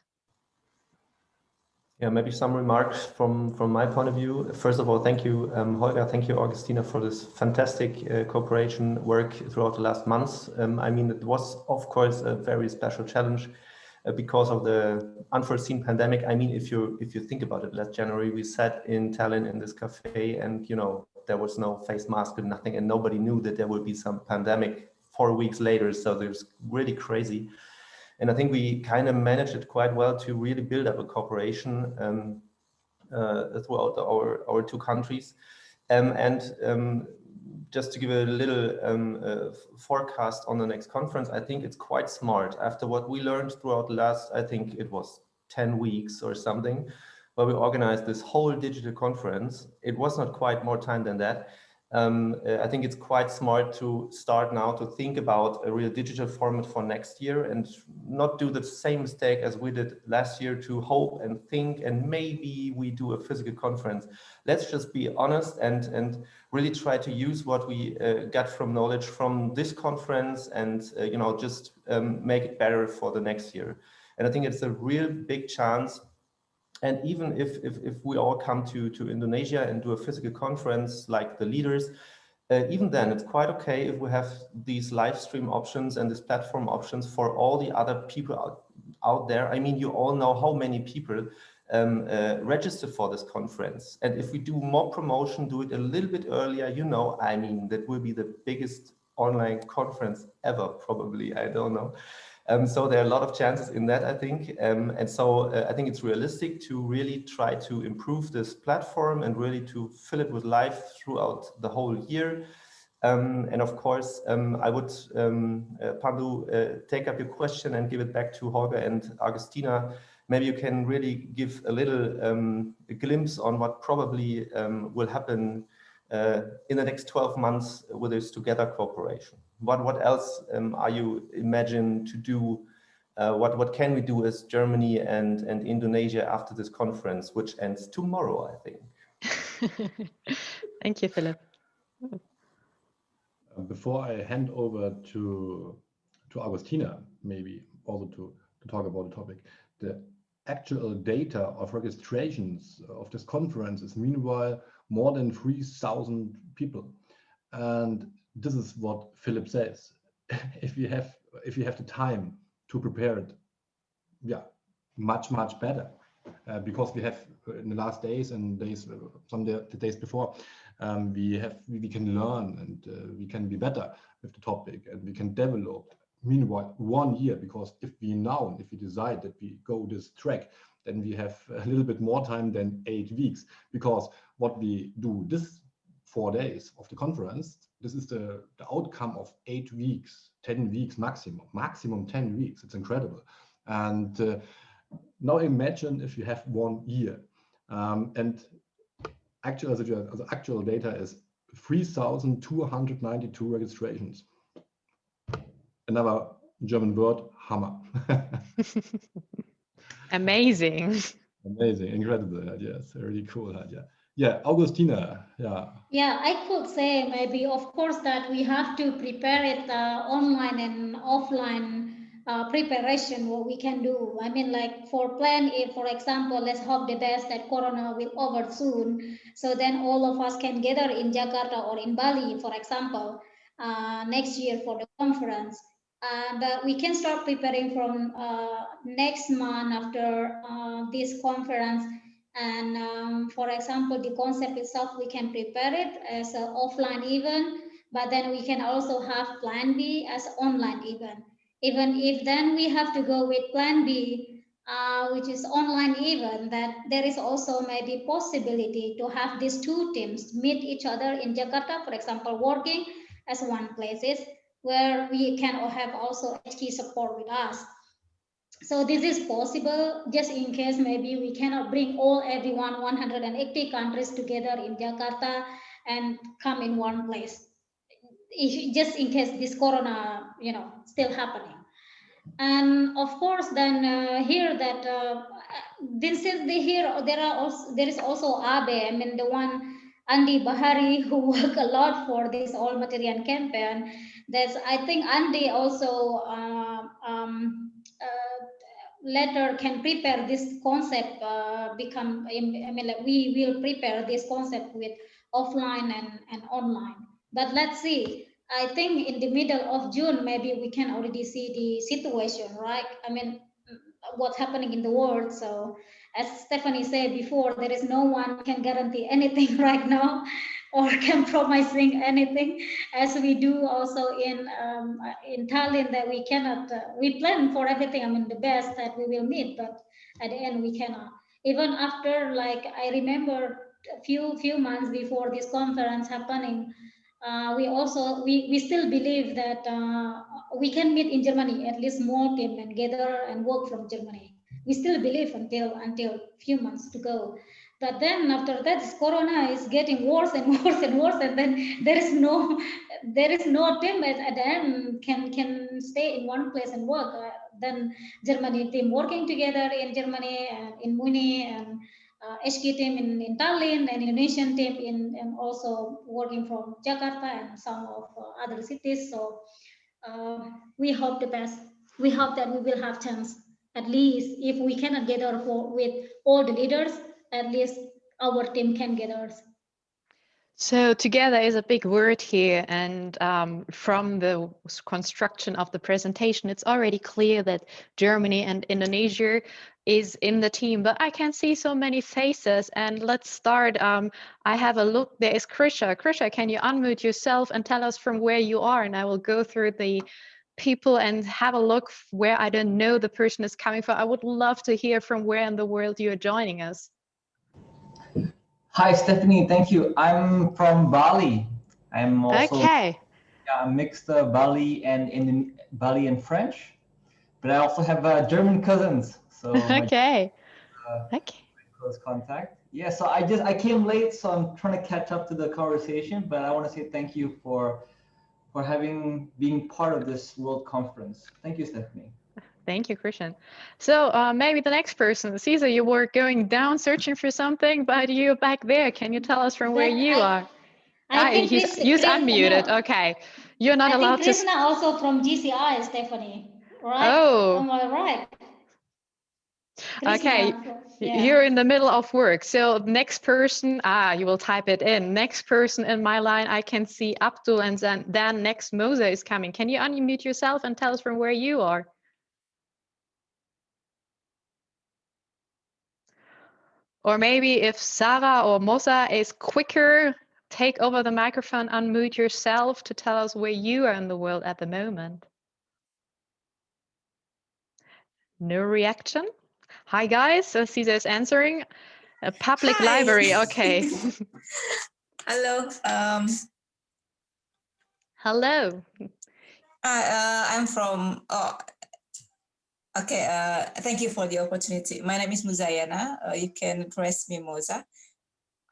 Yeah, maybe some remarks from my point of view. First of all, thank you, Holger, thank you, Agustina, for this fantastic cooperation work throughout the last months. I mean, it was, of course, a very special challenge because of the unforeseen pandemic. I mean, if you think about it, last January we sat in Tallinn in this cafe, and there was no face mask and nothing, and nobody knew that there would be some pandemic 4 weeks later. So there's really crazy. And I think we kind of managed it quite well to really build up a cooperation throughout our two countries. Just to give a little forecast on the next conference, I think it's quite smart. After what we learned throughout the last, I think it was 10 weeks or something, where we organized this whole digital conference. It was not quite more time than that. I think it's quite smart to start now to think about a real digital format for next year, and not do the same mistake as we did last year to hope and think and maybe we do a physical conference. Let's just be honest and really try to use what we got from knowledge from this conference, and just make it better for the next year. And I think it's a real big chance. And even if we all come to Indonesia and do a physical conference like the leaders, even then it's quite okay if we have these live stream options and these platform options for all the other people out there. I mean, you all know how many people register for this conference. And if we do more promotion, do it a little bit earlier, you know, I mean, that will be the biggest online conference ever, probably, I don't know. So there are a lot of chances in that, I think. And so I think it's realistic to really try to improve this platform and really to fill it with life throughout the whole year. And of course, I would, Pandu, take up your question and give it back to Holger and Agustina. Maybe you can really give a little a glimpse on what probably will happen in the next 12 months with this Together cooperation. What else are you imagine to do? What can we do as Germany and Indonesia after this conference, which ends tomorrow, I think. Thank you, Philipp. Before I hand over to Agustina, maybe also to talk about the topic, the actual data of registrations of this conference is meanwhile more than 3,000 people, and this is what Philipp says. if you have the time to prepare it, yeah, much better, because we have in the last days and days, the days before, we can learn and we can be better with the topic, and we can develop meanwhile 1 year, because if we decide that we go this track, then we have a little bit more time than 8 weeks, because what we do this 4 days of the conference, this is the outcome of 8 weeks, 10 weeks maximum 10 weeks. It's incredible. And now imagine if you have 1 year, and actual data is 3,292 registrations. Another German word, hammer. Amazing. Amazing, incredible. Yes, really cool. Yeah, Agustina. Yeah, I could say maybe, of course, that we have to prepare it online and offline preparation, what we can do. I mean, like for plan A, for example, let's hope the best that Corona will over soon. So then all of us can gather in Jakarta or in Bali, for example, next year for the conference. And we can start preparing from next month after this conference. And for example, the concept itself, we can prepare it as an offline event, but then we can also have plan B as online event. Even if then we have to go with plan B, which is online event, that there is also maybe possibility to have these two teams meet each other in Jakarta, for example, working as one places where we can have also HQ support with us. So this is possible, just in case maybe we cannot bring everyone 180 countries together in Jakarta and come in one place, just in case this Corona, still happening. And of course, then here that there is also Abe. I mean, the one Andi Bahari, who work a lot for this All Material campaign. I think Andi also later can prepare this concept. We will prepare this concept with offline and online. But let's see. I think in the middle of June, maybe we can already see the situation, right? I mean, what's happening in the world. So as Stefanie said before, there is no one can guarantee anything right now or can promising anything, as we do also in Tallinn, that we cannot, we plan for everything, I mean, the best that we will meet, but at the end we cannot. Even after, like, I remember a few months before this conference happening, we still believe that we can meet in Germany, at least small team, and gather and work from Germany. We still believe until few months to go. But then after that, this Corona is getting worse and worse and worse, and then there is no team at the end can stay in one place and work. Then Germany team working together in Germany and in Munich, and HQ team in Tallinn, and Indonesian team and also working from Jakarta and some of other cities. So we hope the best. We hope that we will have chance. At least if we cannot gather with all the leaders, at least our team can gather. So together is a big word here, and from the construction of the presentation, it's already clear that Germany and Indonesia is in the team, but I can see so many faces, and let's start. I have a look, there is Krisha. Krisha, can you unmute yourself and tell us from where you are, and I will go through the people and have a look where I don't know the person is coming from. I would love to hear from where in the world you are joining us. Hi, Stephanie. Thank you. I'm from Bali. I'm also a mixed Bali and French, but I also have German cousins. So okay. Close contact. Yeah. So I came late, so I'm trying to catch up to the conversation. But I want to say thank you for being part of this World Conference. Thank you, Stephanie. Thank you, Christian. So maybe the next person, Caesar, you were going down searching for something, but you're back there. Can you tell us from where you are? I think he's unmuted. No. Okay. You're not allowed to. I think Krishna also from GCI, Stephanie, right? Oh. Am I right? Krishna, okay. Yeah. You're in the middle of work. So next person, you will type it in. Next person in my line, I can see Abdul, and then next Moza is coming. Can you unmute yourself and tell us from where you are? Or maybe if Sarah or Moza is quicker, take over the microphone, unmute yourself to tell us where you are in the world at the moment. No reaction? Hi guys, Caesar is answering. A public library, okay. Hello. Hello. I'm from, okay, thank you for the opportunity. My name is Muzayana. You can address me Moza.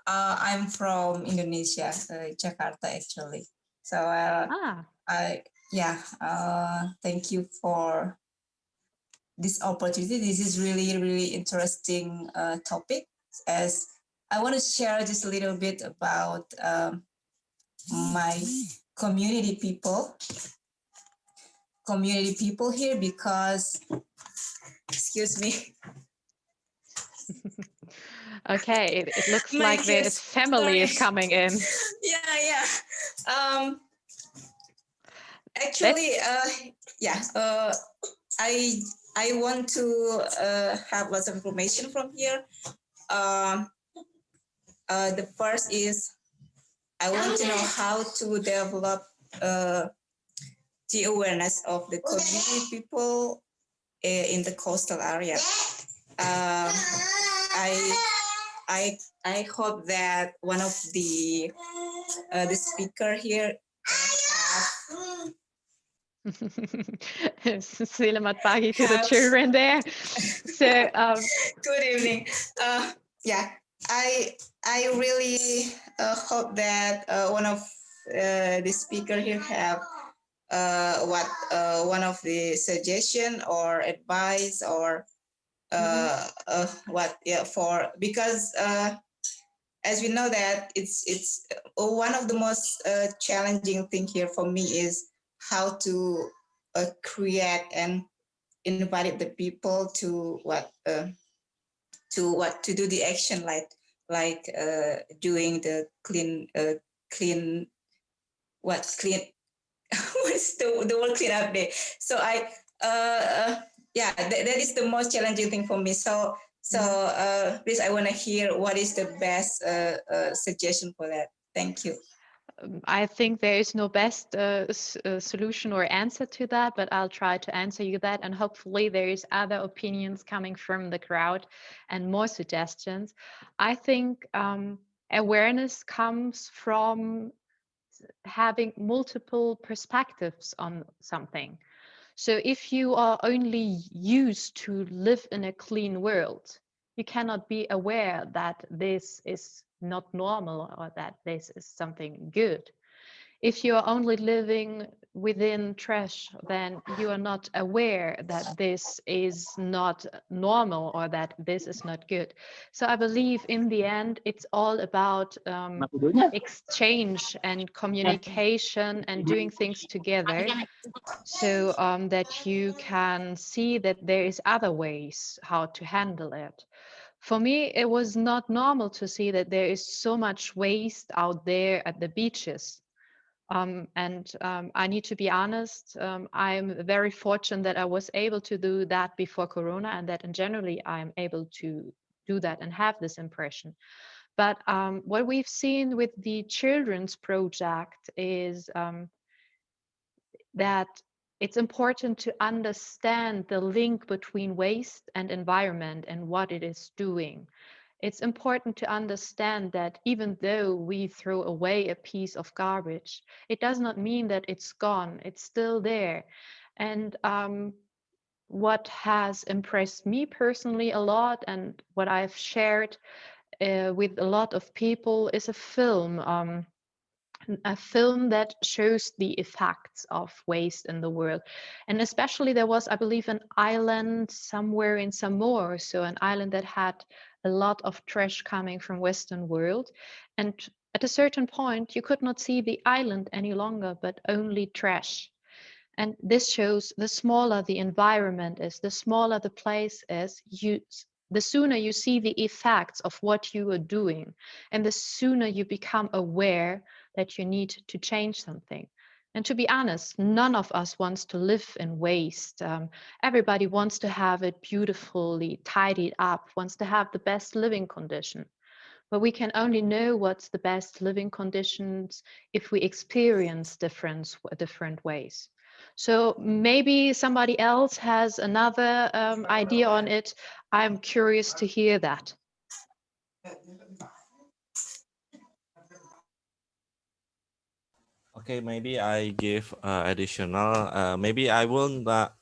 I'm from Indonesia, Jakarta actually. So thank you for this opportunity. This is really, really interesting topic, as I want to share just a little bit about my community people here, because, excuse me. Okay, it looks like this family is coming in. Yeah. Actually, I want to have lots of information from here. The first is I want to know how to develop the awareness of the community people in the coastal area. I hope that one of the speaker here Selamat pagi to the children there. So good evening. I really hope that one of the speaker here have one of the suggestion or advice or because as we know that it's one of the most challenging thing here for me is how to create and invite the people to do the action like doing the clean what's the word clean up day. So that is the most challenging thing for me. So please, I want to hear what is the best suggestion for that. Thank you. I think there is no best solution or answer to that, but I'll try to answer you that. And hopefully there is other opinions coming from the crowd and more suggestions. I think awareness comes from having multiple perspectives on something. So if you are only used to live in a clean world, you cannot be aware that this is not normal or that this is something good. If you are only living within trash, then you are not aware that this is not normal or that this is not good. So I believe in the end, it's all about exchange and communication and doing things together, so that you can see that there is other ways how to handle it. For me, it was not normal to see that there is so much waste out there at the beaches. I need to be honest, I'm very fortunate that I was able to do that before Corona, and that in generally I'm able to do that and have this impression. But what we've seen with the children's project is that it's important to understand the link between waste and environment and what it is doing. It's important to understand that even though we throw away a piece of garbage, it does not mean that it's gone. It's still there. And what has impressed me personally a lot, and what I've shared with a lot of people, is a film that shows the effects of waste in the world. And especially there was, I believe, an island somewhere in Samoa, so an island that had a lot of trash coming from Western world. And at a certain point, you could not see the island any longer, but only trash. And this shows the smaller the environment is, the smaller the place is, the sooner you see the effects of what you are doing, and the sooner you become aware that you need to change something. And to be honest, none of us wants to live in waste. Everybody wants to have it beautifully tidied up, wants to have the best living condition. But we can only know what's the best living conditions if we experience different ways. So maybe somebody else has another idea on it. I'm curious to hear that. Okay, maybe I give additional. Maybe I will not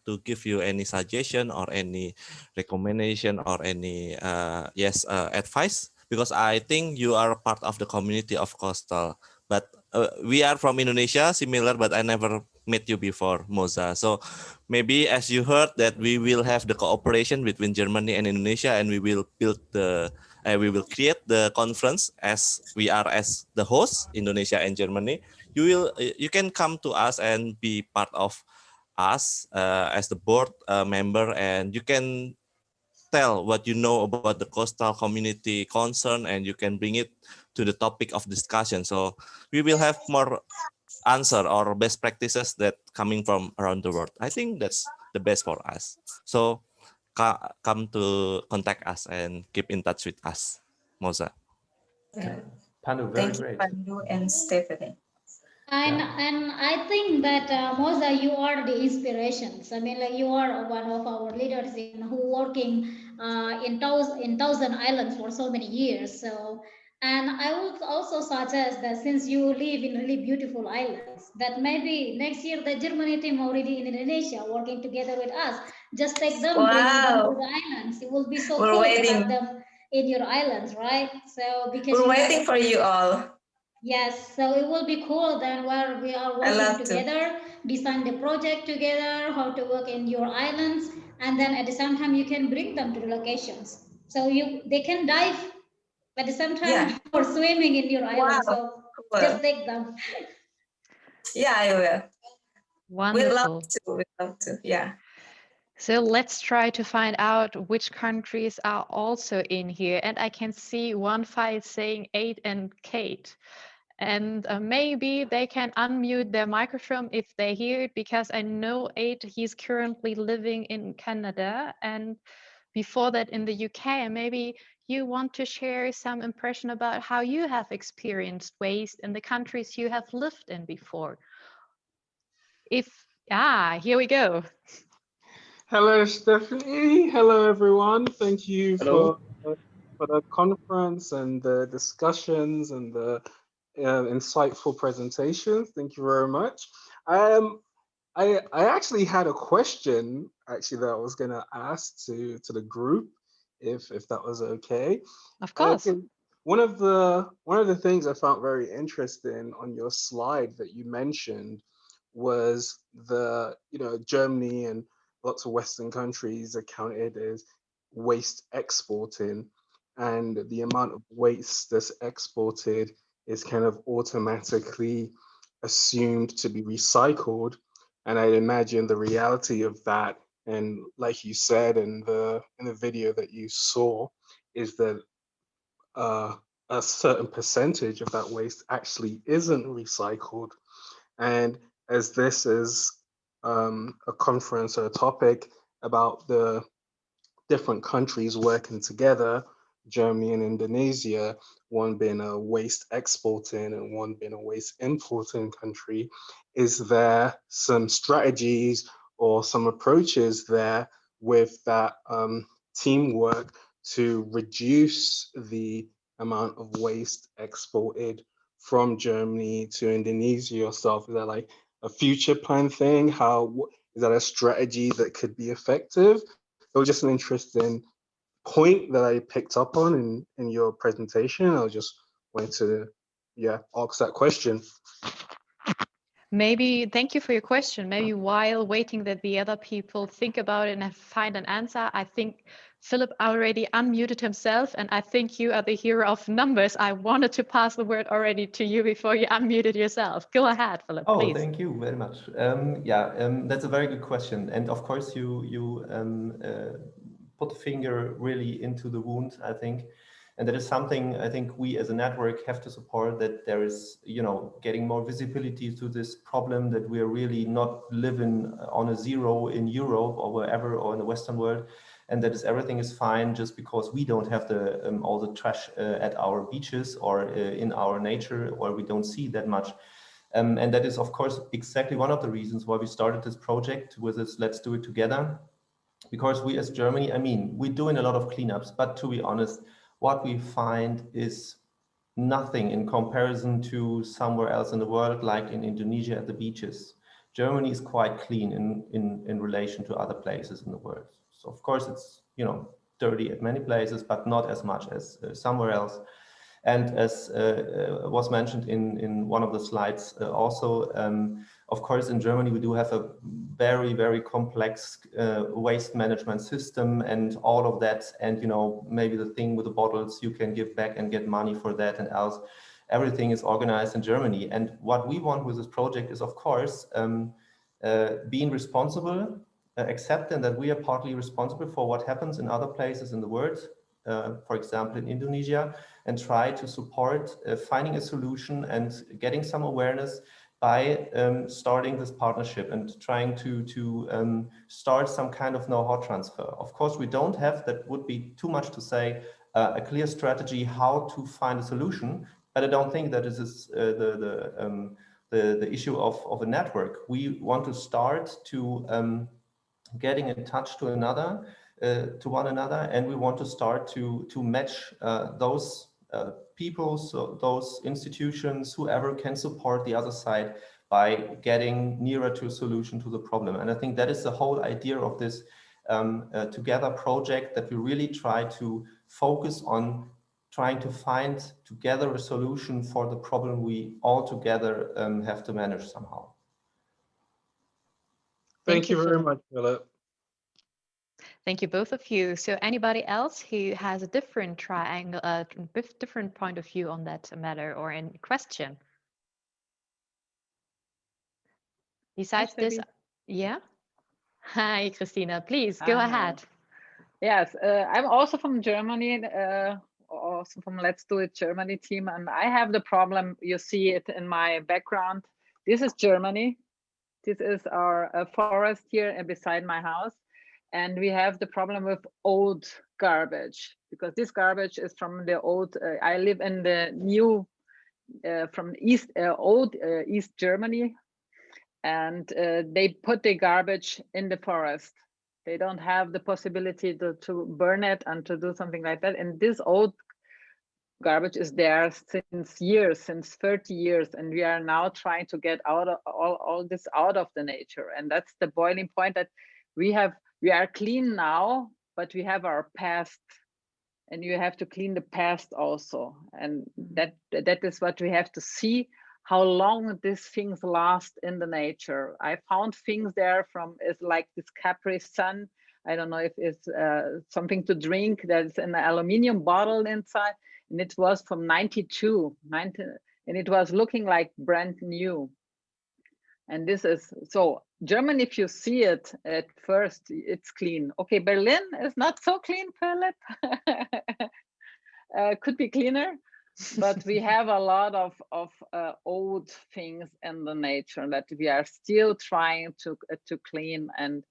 to give you any suggestion or any recommendation or any advice, because I think you are part of the community of coastal. But we are from Indonesia, similar, but I never met you before, Moza. So maybe as you heard that we will have the cooperation between Germany and Indonesia, and we will we will create the conference as we are as the host, Indonesia and Germany. You can come to us and be part of us as the board member, and you can tell what you know about the coastal community concern, and you can bring it to the topic of discussion. So we will have more answer or best practices that coming from around the world. I think that's the best for us. So come to contact us and keep in touch with us, Moza. Pandu, very great. Pandu and Stefanie. And I think that Moza, you are the inspirations. I mean, like you are one of our leaders who working in thousand islands for so many years. So, and I would also suggest that since you live in really beautiful islands, that maybe next year the Germany team already in Indonesia working together with us. Just take them, bring them to the islands. It will be so cool to have them in your islands, right? So because we're waiting for you all. Yes, so it will be cool then where we are working together, design the project together, how to work in your islands, and then at the same time you can bring them to the locations. So they can dive at the same time or swimming in your island. So just take them. Yeah, I will. Wonderful. We'd love to. Yeah. So let's try to find out which countries are also in here. And I can see one file saying 8 and Kate. And maybe they can unmute their microphone if they hear it, because I know 8, he's currently living in Canada and before that in the UK. And maybe you want to share some impression about how you have experienced waste in the countries you have lived in before. Here we go. Hello, Stefanie. Hello, everyone. Thank you for the conference and the discussions and the insightful presentations. Thank you very much. I actually had a question that I was going to ask to the group, if that was okay. Of course. One of the things I found very interesting on your slide that you mentioned was Germany and lots of Western countries are counted as waste exporting, and the amount of waste that's exported is kind of automatically assumed to be recycled. And I imagine the reality of that And like you said in the video that you saw, is that a certain percentage of that waste actually isn't recycled. And as this is a conference or a topic about the different countries working together, Germany and Indonesia, one being a waste exporting and one being a waste importing country, is there some strategies or some approaches there with that teamwork to reduce the amount of waste exported from Germany to Indonesia yourself? Is that like a future plan thing? Is that a strategy that could be effective? It was just an interesting point that I picked up on in your presentation. I just wanted to, ask that question. Maybe, thank you for your question. Maybe while waiting that the other people think about it and find an answer, I think Philipp already unmuted himself, and I think you are the hero of numbers. I wanted to pass the word already to you before you unmuted yourself. Go ahead, Philipp, please. Thank you very much. That's a very good question. And of course, you put the finger really into the wound, I think. And that is something I think we as a network have to support, that there is, getting more visibility to this problem, that we are really not living on a zero in Europe or wherever, or in the Western world, and that everything is fine just because we don't have all the trash at our beaches or in our nature, or we don't see that much. And that is, of course, exactly one of the reasons why we started this project with this Let's Do It Together. Because we as Germany, we're doing a lot of cleanups, but to be honest, what we find is nothing in comparison to somewhere else in the world, like in Indonesia at the beaches. Germany is quite clean in relation to other places in the world. So of course it's, dirty at many places, but not as much as somewhere else. And as was mentioned in one of the slides also, of course, in Germany, we do have a very, very complex waste management system and all of that. And, maybe the thing with the bottles, you can give back and get money for that, and else everything is organized in Germany. And what we want with this project is, of course, being responsible, accepting that we are partly responsible for what happens in other places in the world, for example, in Indonesia, and try to support finding a solution and getting some awareness by starting this partnership and trying to start some kind of know-how transfer. Of course, we don't have, that would be too much to say, a clear strategy how to find a solution, but I don't think that this is the issue of a network. We want to start to getting in touch to one another, and we want to start to match those people, so those institutions, whoever can support the other side by getting nearer to a solution to the problem. And I think that is the whole idea of this Together project, that we really try to focus on trying to find together a solution for the problem we all together have to manage somehow. Thank you very much, Philipp. Thank you, both of you. So anybody else who has a different triangle, different point of view on that matter or in question? Besides this, yeah? Hi, Christina, please go ahead. Yes, I'm also from Germany, also from Let's Do It Germany team. And I have the problem, you see it in my background. This is Germany. This is our forest here beside my house. And we have the problem with old garbage, because this garbage is from the old, I live in the new, from old East Germany. And they put the garbage in the forest. They don't have the possibility to burn it and to do something like that. And this old garbage is there since years, since 30 years. And we are now trying to get out of all this out of the nature. And that's the boiling point, that we are clean now, but we have our past, and you have to clean the past also. And that is what we have to see, how long these things last in the nature. I found things there it's like this Capri Sun. I don't know if it's something to drink that's in an aluminum bottle inside. And it was from 92, and it was looking like brand new. And this is, so Germany, if you see it at first, it's clean. Okay, Berlin is not so clean, Philipp. Could be cleaner, but we have a lot of old things in the nature that we are still trying to clean. And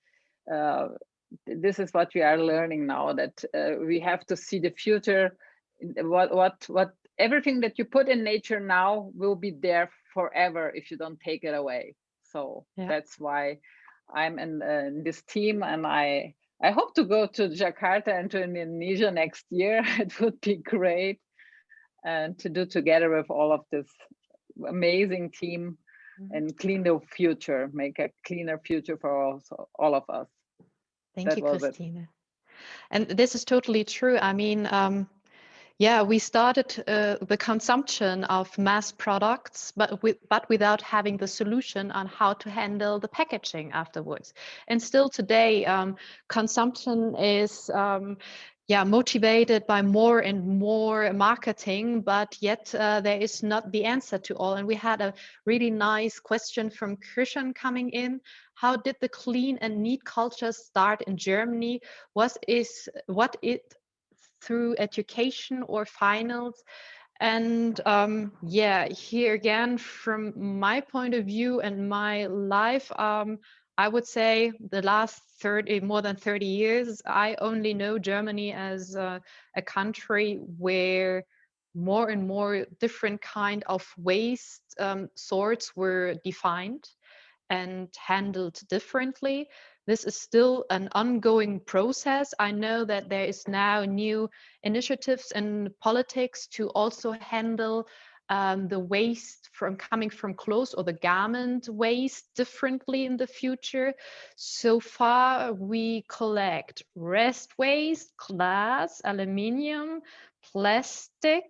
this is what we are learning now, that we have to see the future. What everything that you put in nature now will be there forever if you don't take it away. So that's why I'm in this team, and I hope to go to Jakarta and to Indonesia next year. It would be great, and to do together with all of this amazing team and clean the future, make a cleaner future for all of us. Thank you, Christina. And this is totally true. I mean, yeah, we started the consumption of mass products, but without having the solution on how to handle the packaging afterwards. And still today, consumption is motivated by more and more marketing, but yet there is not the answer to all. And we had a really nice question from Christian coming in. How did the clean and neat culture start in Germany? What it through education or finance? And here again, from my point of view and my life, I would say the last more than 30 years, I only know Germany as a country where more and more different kind of waste sorts were defined and handled differently. This is still an ongoing process. I know that there is now new initiatives in politics to also handle the waste coming from clothes or the garment waste differently in the future. So far, we collect rest waste, glass, aluminium, plastic,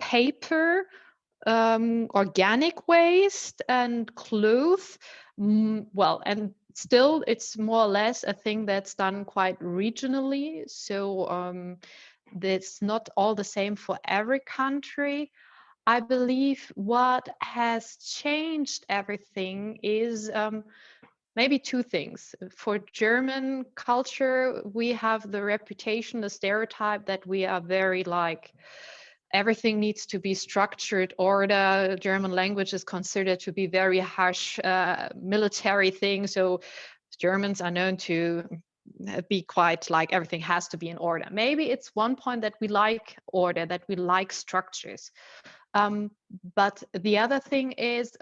paper, organic waste, and clothes. Well, and still it's more or less a thing that's done quite regionally. So it's not all the same for every country. I believe what has changed everything is maybe two things. For German culture, we have the reputation, the stereotype that we are very everything needs to be structured order. German language is considered to be very harsh military thing. So Germans are known to be quite everything has to be in order. Maybe it's one point that we like order, that we like structures. But the other thing is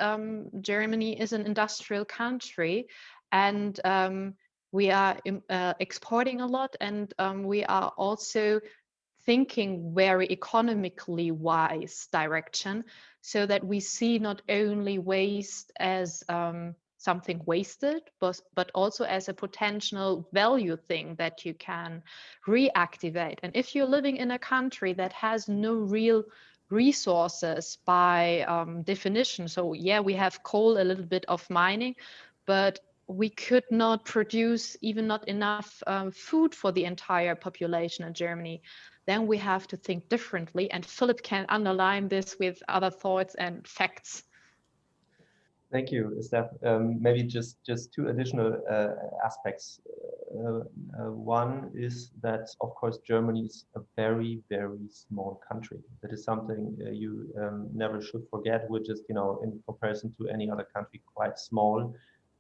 Germany is an industrial country, and we are exporting a lot, and we are also thinking very economically wise direction, so that we see not only waste as something wasted, but also as a potential value thing that you can reactivate. And if you're living in a country that has no real resources by definition, so yeah, we have coal, a little bit of mining, but we could not produce even not enough food for the entire population in Germany, then we have to think differently. And Philipp can underline this with other thoughts and facts. Thank you, Steph. Maybe just two additional aspects. One is that, of course, Germany is a very, very small country. That is something you never should forget. We're just, in comparison to any other country, quite small.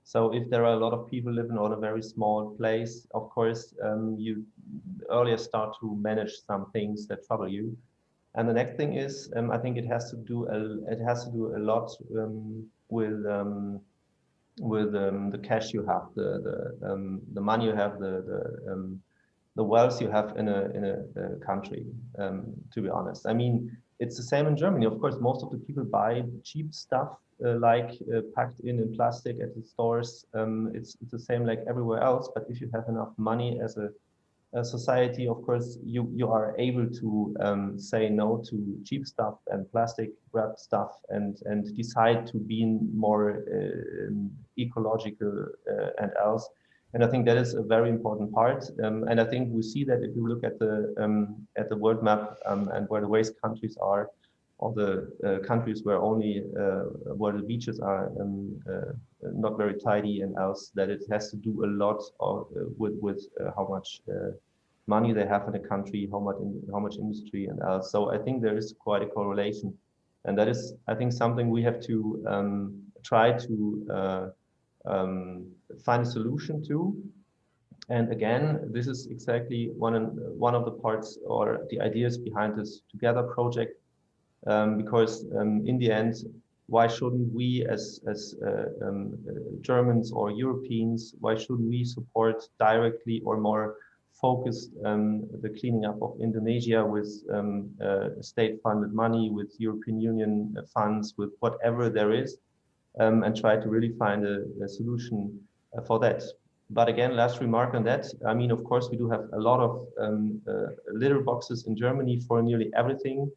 So if there are a lot of people living on a very small place, of course, you earlier start to manage some things that trouble you. And the next thing is, I think it has to do a lot with the cash you have, the money you have, the wealth you have in a country. To be honest, I mean, it's the same in Germany. Of course, most of the people buy cheap stuff, packed in plastic at the stores. It's the same like everywhere else. But if you have enough money as a society, of course, you are able to say no to cheap stuff and plastic wrapped stuff, and decide to be more ecological and else. And I think that is a very important part. And I think we see that if you look at the world map and where the waste countries are, countries where only where the beaches are not very tidy and else, that it has to do a lot with how much money they have in a country, how much industry and else. So I think there is quite a correlation, and that is, I think, something we have to try to find a solution to. And again, this is exactly one of the parts or the ideas behind this Together project, because in the end, why shouldn't we as Germans or Europeans, why shouldn't we support directly or more focused the cleaning up of Indonesia with state-funded money, with European Union funds, with whatever there is, and try to really find a solution for that. But again, last remark on that, I mean, of course, we do have a lot of litter boxes in Germany for nearly everything.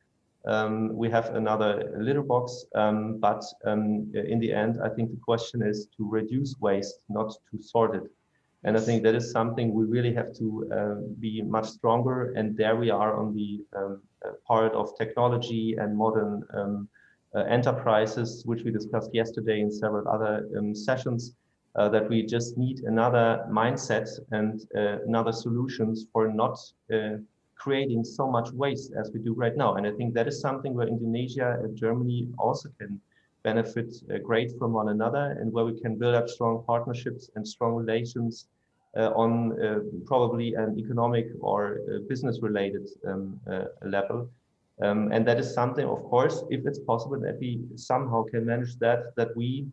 We have another litter box, but in the end, I think the question is to reduce waste, not to sort it. And I think that is something we really have to be much stronger. And there we are on the part of technology and modern enterprises, which we discussed yesterday in several other sessions, that we just need another mindset and another solutions for not creating so much waste as we do right now. And I think that is something where Indonesia and Germany also can benefit great from one another, and where we can build up strong partnerships and strong relations on probably an economic or business related level. And that is something, of course, if it's possible that we somehow can manage that we,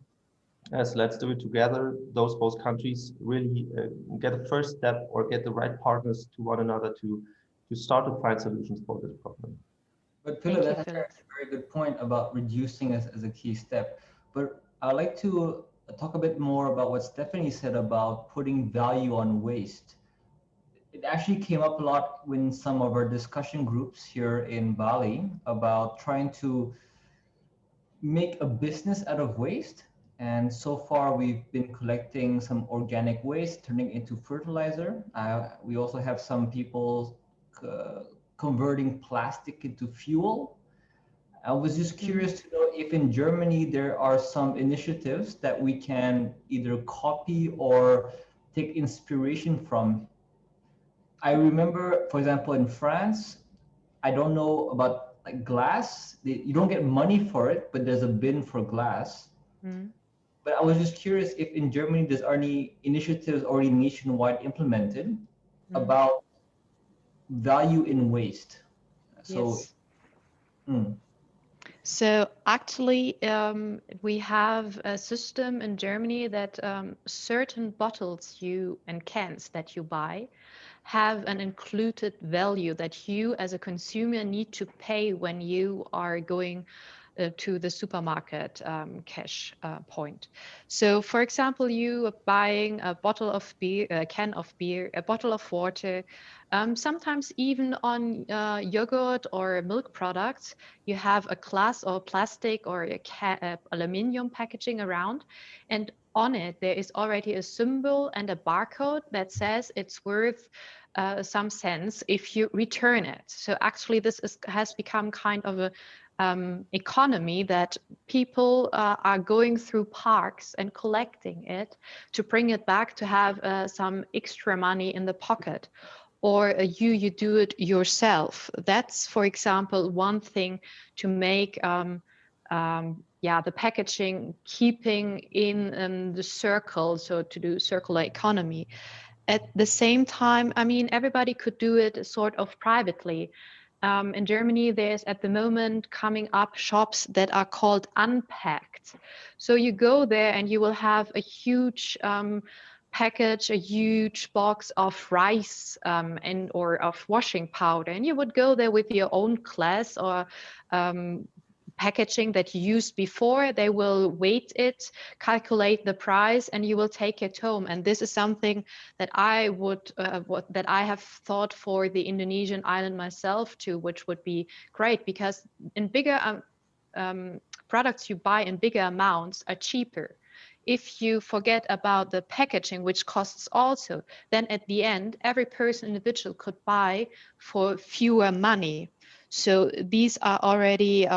as Let's Do It Together, those both countries really get a first step or get the right partners to one another to start to find solutions for this problem. But Philipp, that's a very good point about reducing as a key step. But I'd like to talk a bit more about what Stefanie said about putting value on waste. It actually came up a lot in some of our discussion groups here in Bali about trying to make a business out of waste. And so far, we've been collecting some organic waste, turning into fertilizer. We also have some people converting plastic into fuel. I was just curious to know if in Germany there are some initiatives that we can either copy or take inspiration from. I remember, for example, in France, I don't know about like glass. You don't get money for it, but there's a bin for glass. But I was just curious if in Germany there's any initiatives already nationwide implemented about value in waste. So, yes. So actually, we have a system in Germany that certain bottles and cans that you buy have an included value that you as a consumer need to pay when you are going to the supermarket cash point. So for example, you are buying a bottle of beer, a can of beer, a bottle of water, sometimes even on yogurt or milk products, you have a glass or plastic or a aluminium packaging around, and on it there is already a symbol and a barcode that says it's worth some cents if you return it. So actually this has become kind of a economy that people are going through parks and collecting it to bring it back to have some extra money in the pocket. Or you do it yourself. That's, for example, one thing to make the packaging keeping in the circle, so to do circular economy. At the same time, I mean, everybody could do it sort of privately. In Germany, there's at the moment coming up shops that are called unpacked. So you go there and you will have a huge package, a huge box of rice or of washing powder. And you would go there with your own glass or packaging that you used before. They will weight it, calculate the price, and you will take it home. And this is something that I have thought for the Indonesian island myself too, which would be great, because in bigger products you buy in bigger amounts are cheaper. If you forget about the packaging, which costs also, then at the end, every person individual could buy for fewer money. So these are already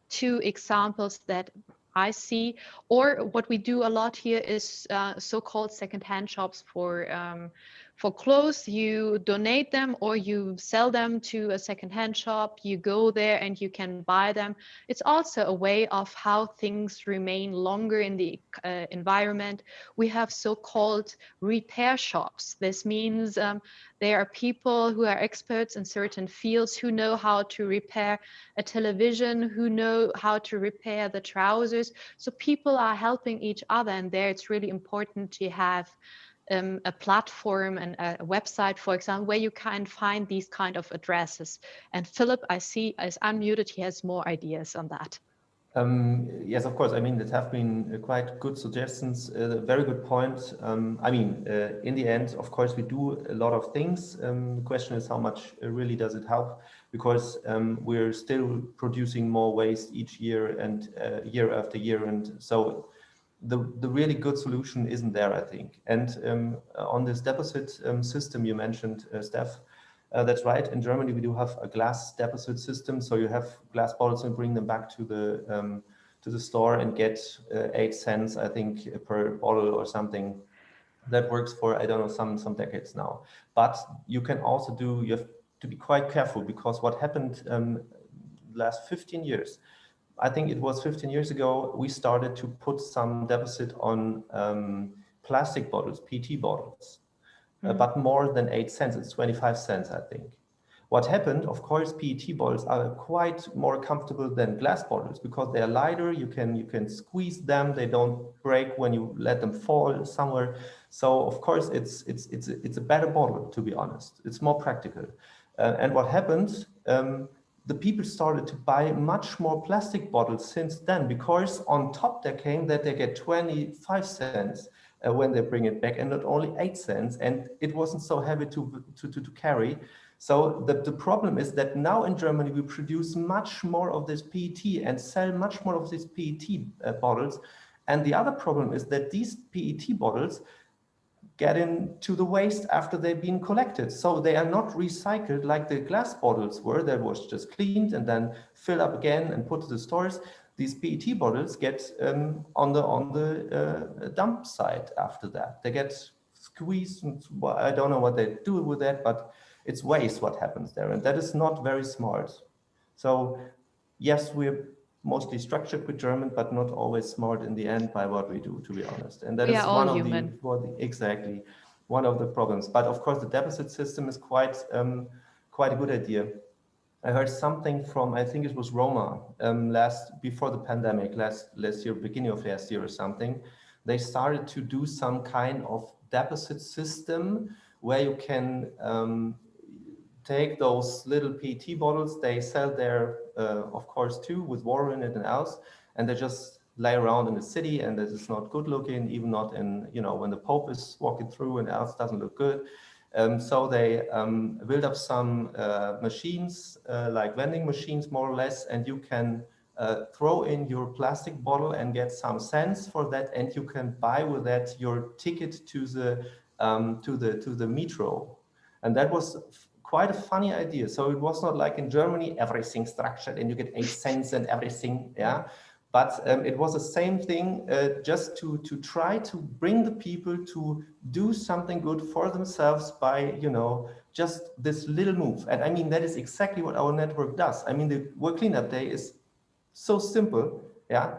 two examples that I see. Or what we do a lot here is so-called second-hand shops for clothes. You donate them or you sell them to a second-hand shop. You go there and you can buy them. It's also a way of how things remain longer in the environment. We have so-called repair shops. This means there are people who are experts in certain fields who know how to repair a television, who know how to repair the trousers. So people are helping each other, and there it's really important to have a platform and a website, for example, where you can find these kind of addresses. And Philipp, I see, is unmuted. He has more ideas on that. Yes, of course. I mean, that have been quite good suggestions. Very good point. I mean, in the end, of course, we do a lot of things. The question is how much really does it help? Because we're still producing more waste each year and year after year. And so the really good solution isn't there, I think. And on this deposit system you mentioned, Steph, that's right. In Germany, we do have a glass deposit system. So you have glass bottles and bring them back to the store and get 8 cents, I think, per bottle or something. That works for, I don't know, some decades now. But you can also do, you have to be quite careful, because what happened last 15 years, I think it was 15 years ago, we started to put some deposit on plastic bottles, PET bottles. But more than 8 cents, it's 25 cents, I think. What happened, of course, PET bottles are quite more comfortable than glass bottles because they are lighter. You can squeeze them. They don't break when you let them fall somewhere. So of course, it's a better bottle, to be honest. It's more practical. And what happened? The people started to buy much more plastic bottles since then, because on top there came that they get 25 cents. When they bring it back, and not only 8 cents, and it wasn't so heavy to carry. So the problem is that now in Germany we produce much more of this PET and sell much more of these PET bottles, and the other problem is that these PET bottles get into the waste after they've been collected. So they are not recycled like the glass bottles were, that was just cleaned and then filled up again and put to the stores. These PET bottles get on the dump site after that. They get squeezed, and I don't know what they do with that, but it's waste what happens there, and that is not very smart. So yes, we're mostly structured with German, but not always smart in the end by what we do, to be honest. And that is one of exactly one of the problems. But of course, the deposit system is quite a good idea. I heard something from, I think it was Roma, before the pandemic, last year, beginning of last year or something. They started to do some kind of deposit system where you can take those little PET bottles. They sell there, of course, too, with water in it and else, and they just lay around in the city, and this is not good looking, even not in, when the Pope is walking through and else doesn't look good. So they build up some machines, like vending machines, more or less, and you can throw in your plastic bottle and get some cents for that, and you can buy with that your ticket to the metro. And that was quite a funny idea. So it was not like in Germany, everything structured and you get 8 cents and everything, yeah. But it was the same thing, just to try to bring the people to do something good for themselves by, just this little move. And I mean, that is exactly what our network does. I mean, the World Cleanup Day is so simple, yeah.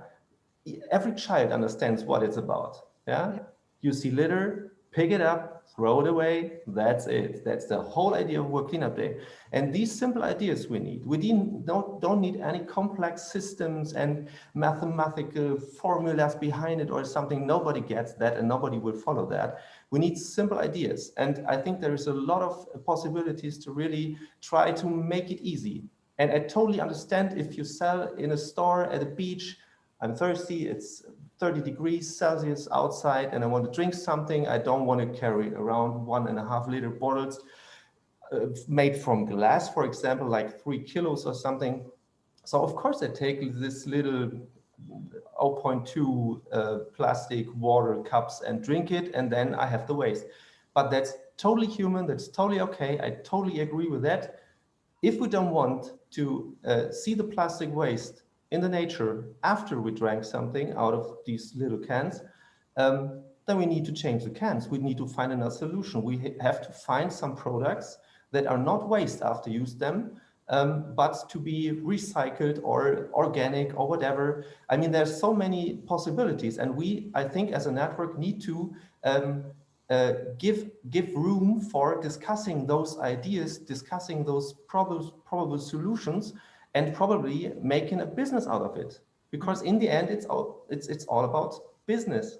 Every child understands what it's about, yeah. You see litter, pick it up, throw it away, that's it. That's the whole idea of World Cleanup Day. And these simple ideas we need. We don't need any complex systems and mathematical formulas behind it or something. Nobody gets that and nobody will follow that. We need simple ideas. And I think there is a lot of possibilities to really try to make it easy. And I totally understand if you sell in a store at a beach, I'm thirsty, it's 30 degrees Celsius outside and I want to drink something. I don't want to carry around 1.5 liter bottles made from glass, for example, like 3 kilos or something. So of course I take this little 0.2 plastic water cups and drink it, and then I have the waste. But that's totally human, that's totally okay. I totally agree with that. if we don't want to see the plastic waste in the nature after we drank something out of these little cans, then we need to change the cans. We need to find another solution. We have to find some products that are not waste after use them, but to be recycled or organic or whatever. I mean, there's so many possibilities, and we, I think, as a network, need to give room for discussing those ideas, discussing those probable solutions, and probably making a business out of it. Because in the end, it's all about business.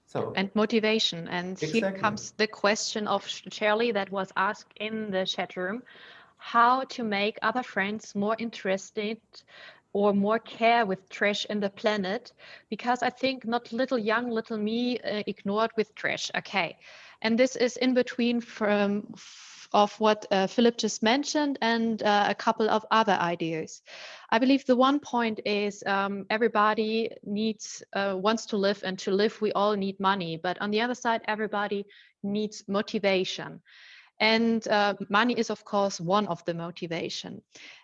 So and motivation. And exactly. Here comes the question of Shirley that was asked in the chat room: how to make other friends more interested or more care with trash in the planet, because I think not little me ignored with trash. Okay, and this is in between of what Philipp just mentioned and a couple of other ideas. I believe the one point is everybody wants to live, and to live we all need money, but on the other side everybody needs motivation. And money is, of course, one of the motivation.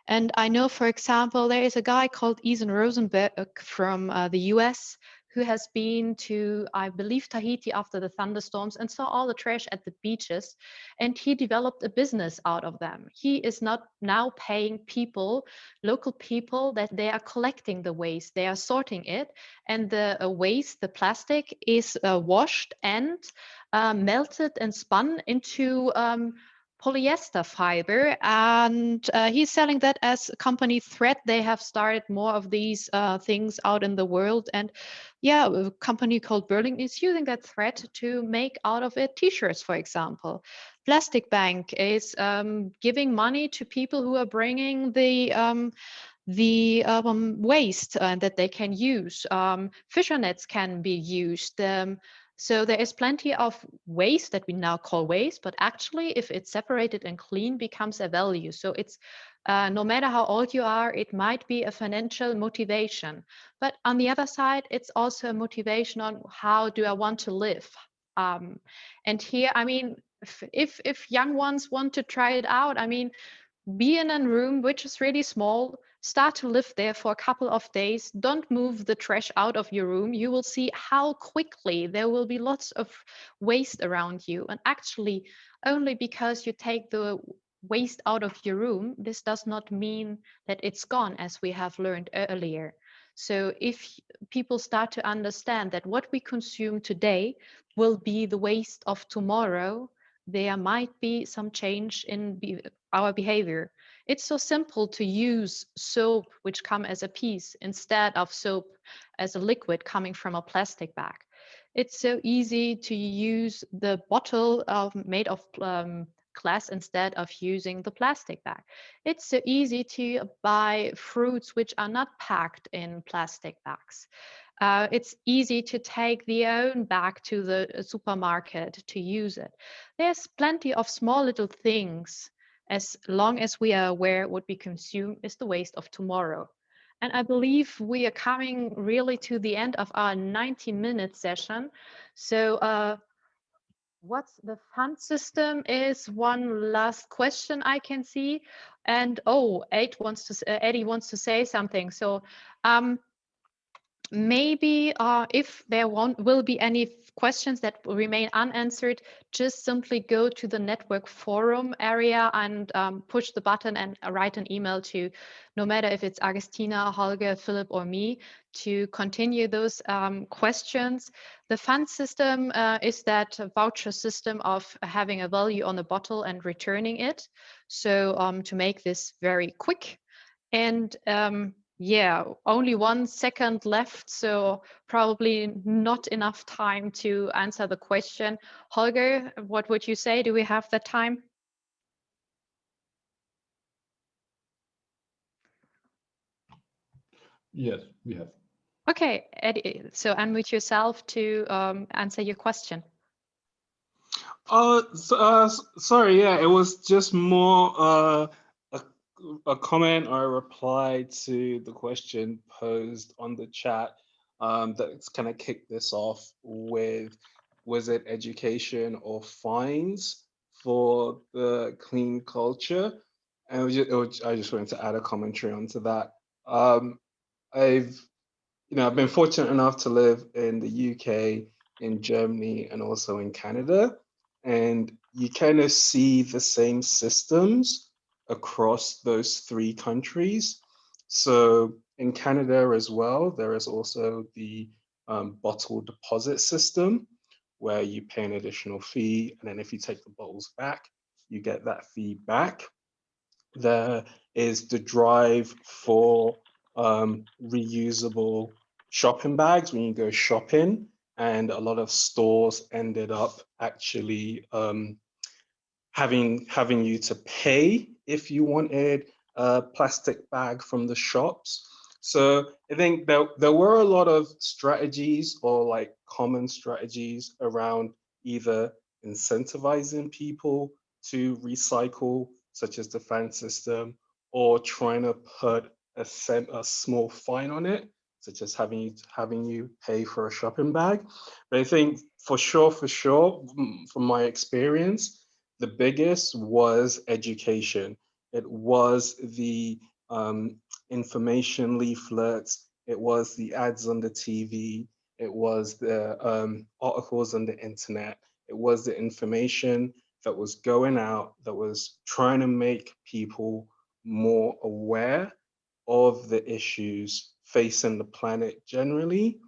And I know, for example, there is a guy called Ethan Rosenberg from the US who has been to, I believe, Tahiti after the thunderstorms and saw all the trash at the beaches. And he developed a business out of them. He is not now paying people, local people, that they are collecting the waste. They are sorting it. And the waste, the plastic, is washed and melted and spun into polyester fiber, and he's selling that as a company thread. They have started more of these things out in the world, and yeah, a company called Berling is using that thread to make out of it t-shirts, for example. Plastic Bank is giving money to people who are bringing the waste that they can use. Fisher nets can be used. So there is plenty of waste that we now call waste, but actually if it's separated and clean, becomes a value. So it's no matter how old you are, it might be a financial motivation. But on the other side, it's also a motivation on how do I want to live. And here, I mean, if young ones want to try it out, I mean, be in a room which is really small, start to live there for a couple of days, don't move the trash out of your room. You will see how quickly there will be lots of waste around you. And actually, only because you take the waste out of your room, this does not mean that it's gone, as we have learned earlier. So if people start to understand that what we consume today will be the waste of tomorrow, there might be some change in our behavior. It's so simple to use soap which come as a piece instead of soap as a liquid coming from a plastic bag. It's so easy to use the bottle made of glass instead of using the plastic bag. It's so easy to buy fruits which are not packed in plastic bags. It's easy to take the own bag to the supermarket to use it. There's plenty of small little things, as long as we are aware what we consume is the waste of tomorrow. And I believe we are coming really to the end of our 90-minute session. So what's the fund system is one last question I can see. And oh, Eddie wants to say something. So maybe if there will be any questions that will remain unanswered, just simply go to the network forum area and push the button and write an email to, no matter if it's Agustina, Holger, Philipp, or me, to continue those questions. The fund system is that voucher system of having a value on a bottle and returning it. So to make this very quick. And yeah, only 1 second left, so probably not enough time to answer the question. Holger, what would you say? Do we have the time? Yes, we have. Okay, Eddie, so unmute yourself to answer your question. Sorry, yeah, it was just more a comment or a reply to the question posed on the chat that's kind of kicked this off with, was it education or fines for the clean culture? And I just wanted to add a commentary onto that. I've been fortunate enough to live in the UK, in Germany, and also in Canada. And you kind of see the same systems across those three countries. So in Canada as well, there is also the bottle deposit system, where you pay an additional fee, and then if you take the bottles back, you get that fee back. There is the drive for reusable shopping bags when you go shopping, and a lot of stores ended up actually having you to pay if you wanted a plastic bag from the shops. So I think there were a lot of strategies, or like common strategies, around either incentivizing people to recycle, such as the fan system, or trying to put a small fine on it, such as having you pay for a shopping bag. But I think for sure, from my experience, the biggest was education. It was the information leaflets. It was the ads on the TV. It was the articles on the internet. It was the information that was going out, that was trying to make people more aware of the issues facing the planet generally,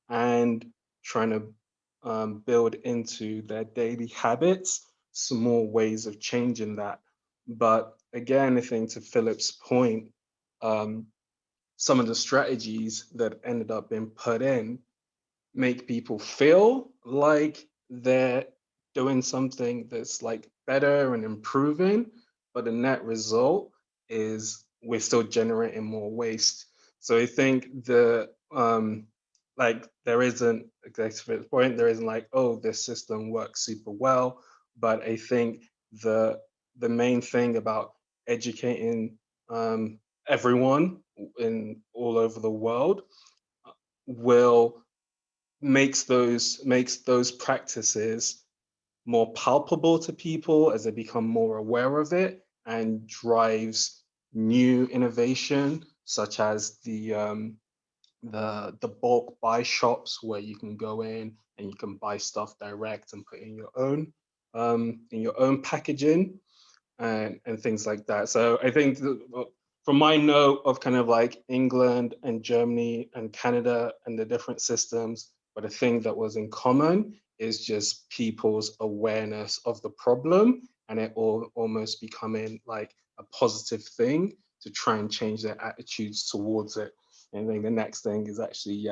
and trying to build into their daily habits some more ways of changing that. But again, I think to Philipp's point, some of the strategies that ended up being put in make people feel like they're doing something that's like better and improving, but the net result is we're still generating more waste. So I think there isn't, exactly to the point, there isn't like, oh, this system works super well. But I think the main thing about educating everyone in all over the world makes those practices more palpable to people as they become more aware of it, and drives new innovation, such as the bulk buy shops, where you can go in and you can buy stuff direct and put in your own packaging, and things like that. So I think from my note of kind of like England and Germany and Canada and the different systems, but the thing that was in common is just people's awareness of the problem, and it almost becoming like a positive thing to try and change their attitudes towards it. And I think the next thing is actually,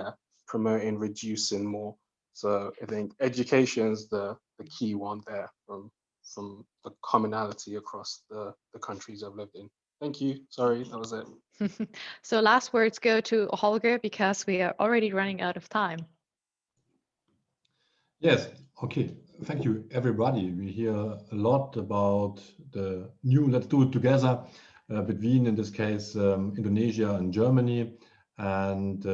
promoting reducing more. So I think education is the key one there, from the commonality across the countries I've lived in. Thank you. Sorry, that was it. So last words go to Holger, because we are already running out of time. Yes, okay. Thank you, everybody. We hear a lot about the new Let's Do It Together between, in this case, Indonesia and Germany. And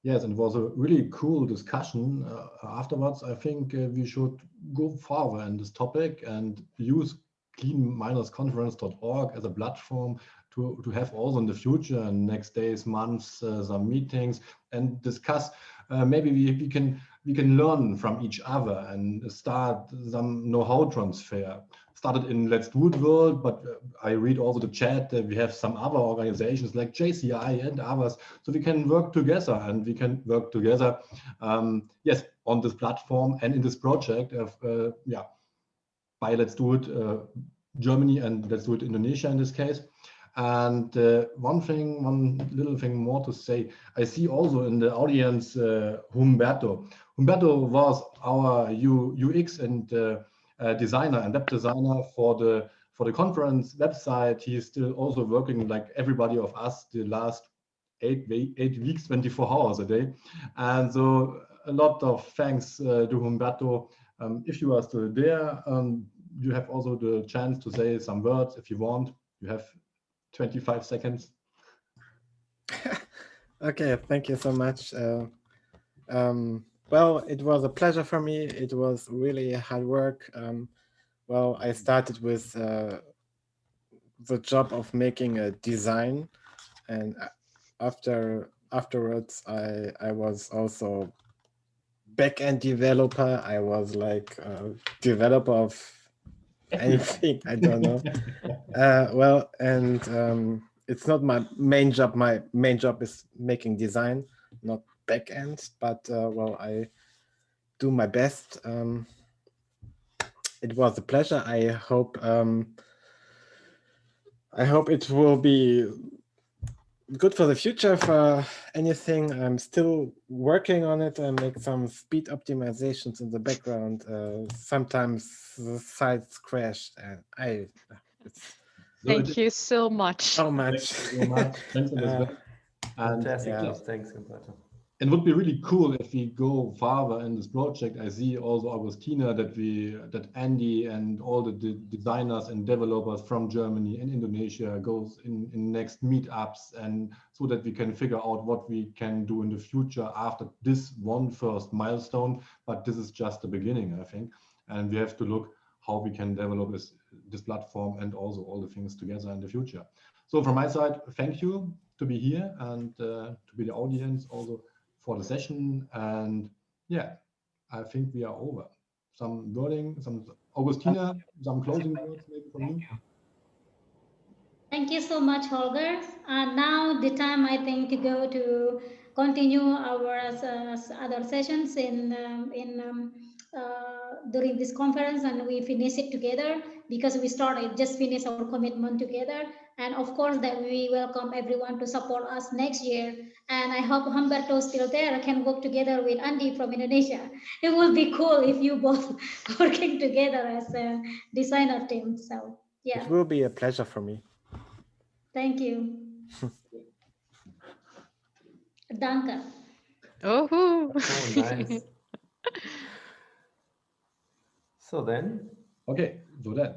yes, and it was a really cool discussion. Afterwards, I think we should go further in this topic and use clean-conference.org as a platform to have also in the future and next days, months, some meetings and discuss. Maybe we can learn from each other and start some know-how transfer. Started in Let's Do It World, but I read also the chat that we have some other organizations like JCI and others, so we can work together, and we can work together, yes, on this platform and in this project of, by Let's Do It Germany and Let's Do It Indonesia in this case. And one little thing more to say. I see also in the audience Humberto. Humberto was our UX and designer and web designer for the conference website. He is still also working like everybody of us the last 8 weeks, 24 hours a day. And so a lot of thanks to Humberto. If you are still there, you have also the chance to say some words if you want. You have 25 seconds. Okay, thank you so much. Well, it was a pleasure for me. It was really hard work. Well, I started with the job of making a design, and afterwards I was also back-end developer. I was like a developer of anything. I don't know. Well, and it's not my main job. My main job is making design, not back-end. But well, I do my best. It was a pleasure. I hope it will be good for the future for anything. I'm still working on it. I make some speed optimizations in the background. Sometimes the sites crashed, and Thank you so much. So much. Thank you so much. Thanks, Elizabeth. Fantastic yeah. job. Thanks, Humberto. It would be really cool if we go farther in this project. I see also Agustina that Andy and all the designers and developers from Germany and Indonesia goes in next meetups, and so that we can figure out what we can do in the future after this one first milestone. But this is just the beginning, I think, and we have to look how we can develop this platform and also all the things together in the future. So from my side, thank you to be here and to be the audience also for the session. And yeah, I think we are over. Some wording, some Agustina, some closing words maybe from you. Thank you so much, Holger. And now the time, I think, to go to continue our other sessions during this conference, and we finish it together because we just finished our commitment together. And of course that we welcome everyone to support us next year. And I hope Humberto still there can work together with Andy from Indonesia. It would be cool if you both working together as a designer team. So yeah. It will be a pleasure for me. Thank you. Danke. Oh, nice. So then. Okay, so then.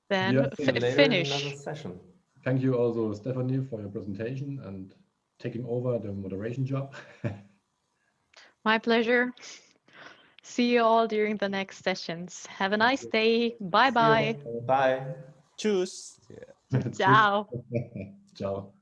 Finish. Another session. Thank you also, Stefanie, for your presentation and taking over the moderation job. My pleasure. See you all during the next sessions. Have a nice day. Bye-bye. Bye. Tschüss. Ciao. Ciao.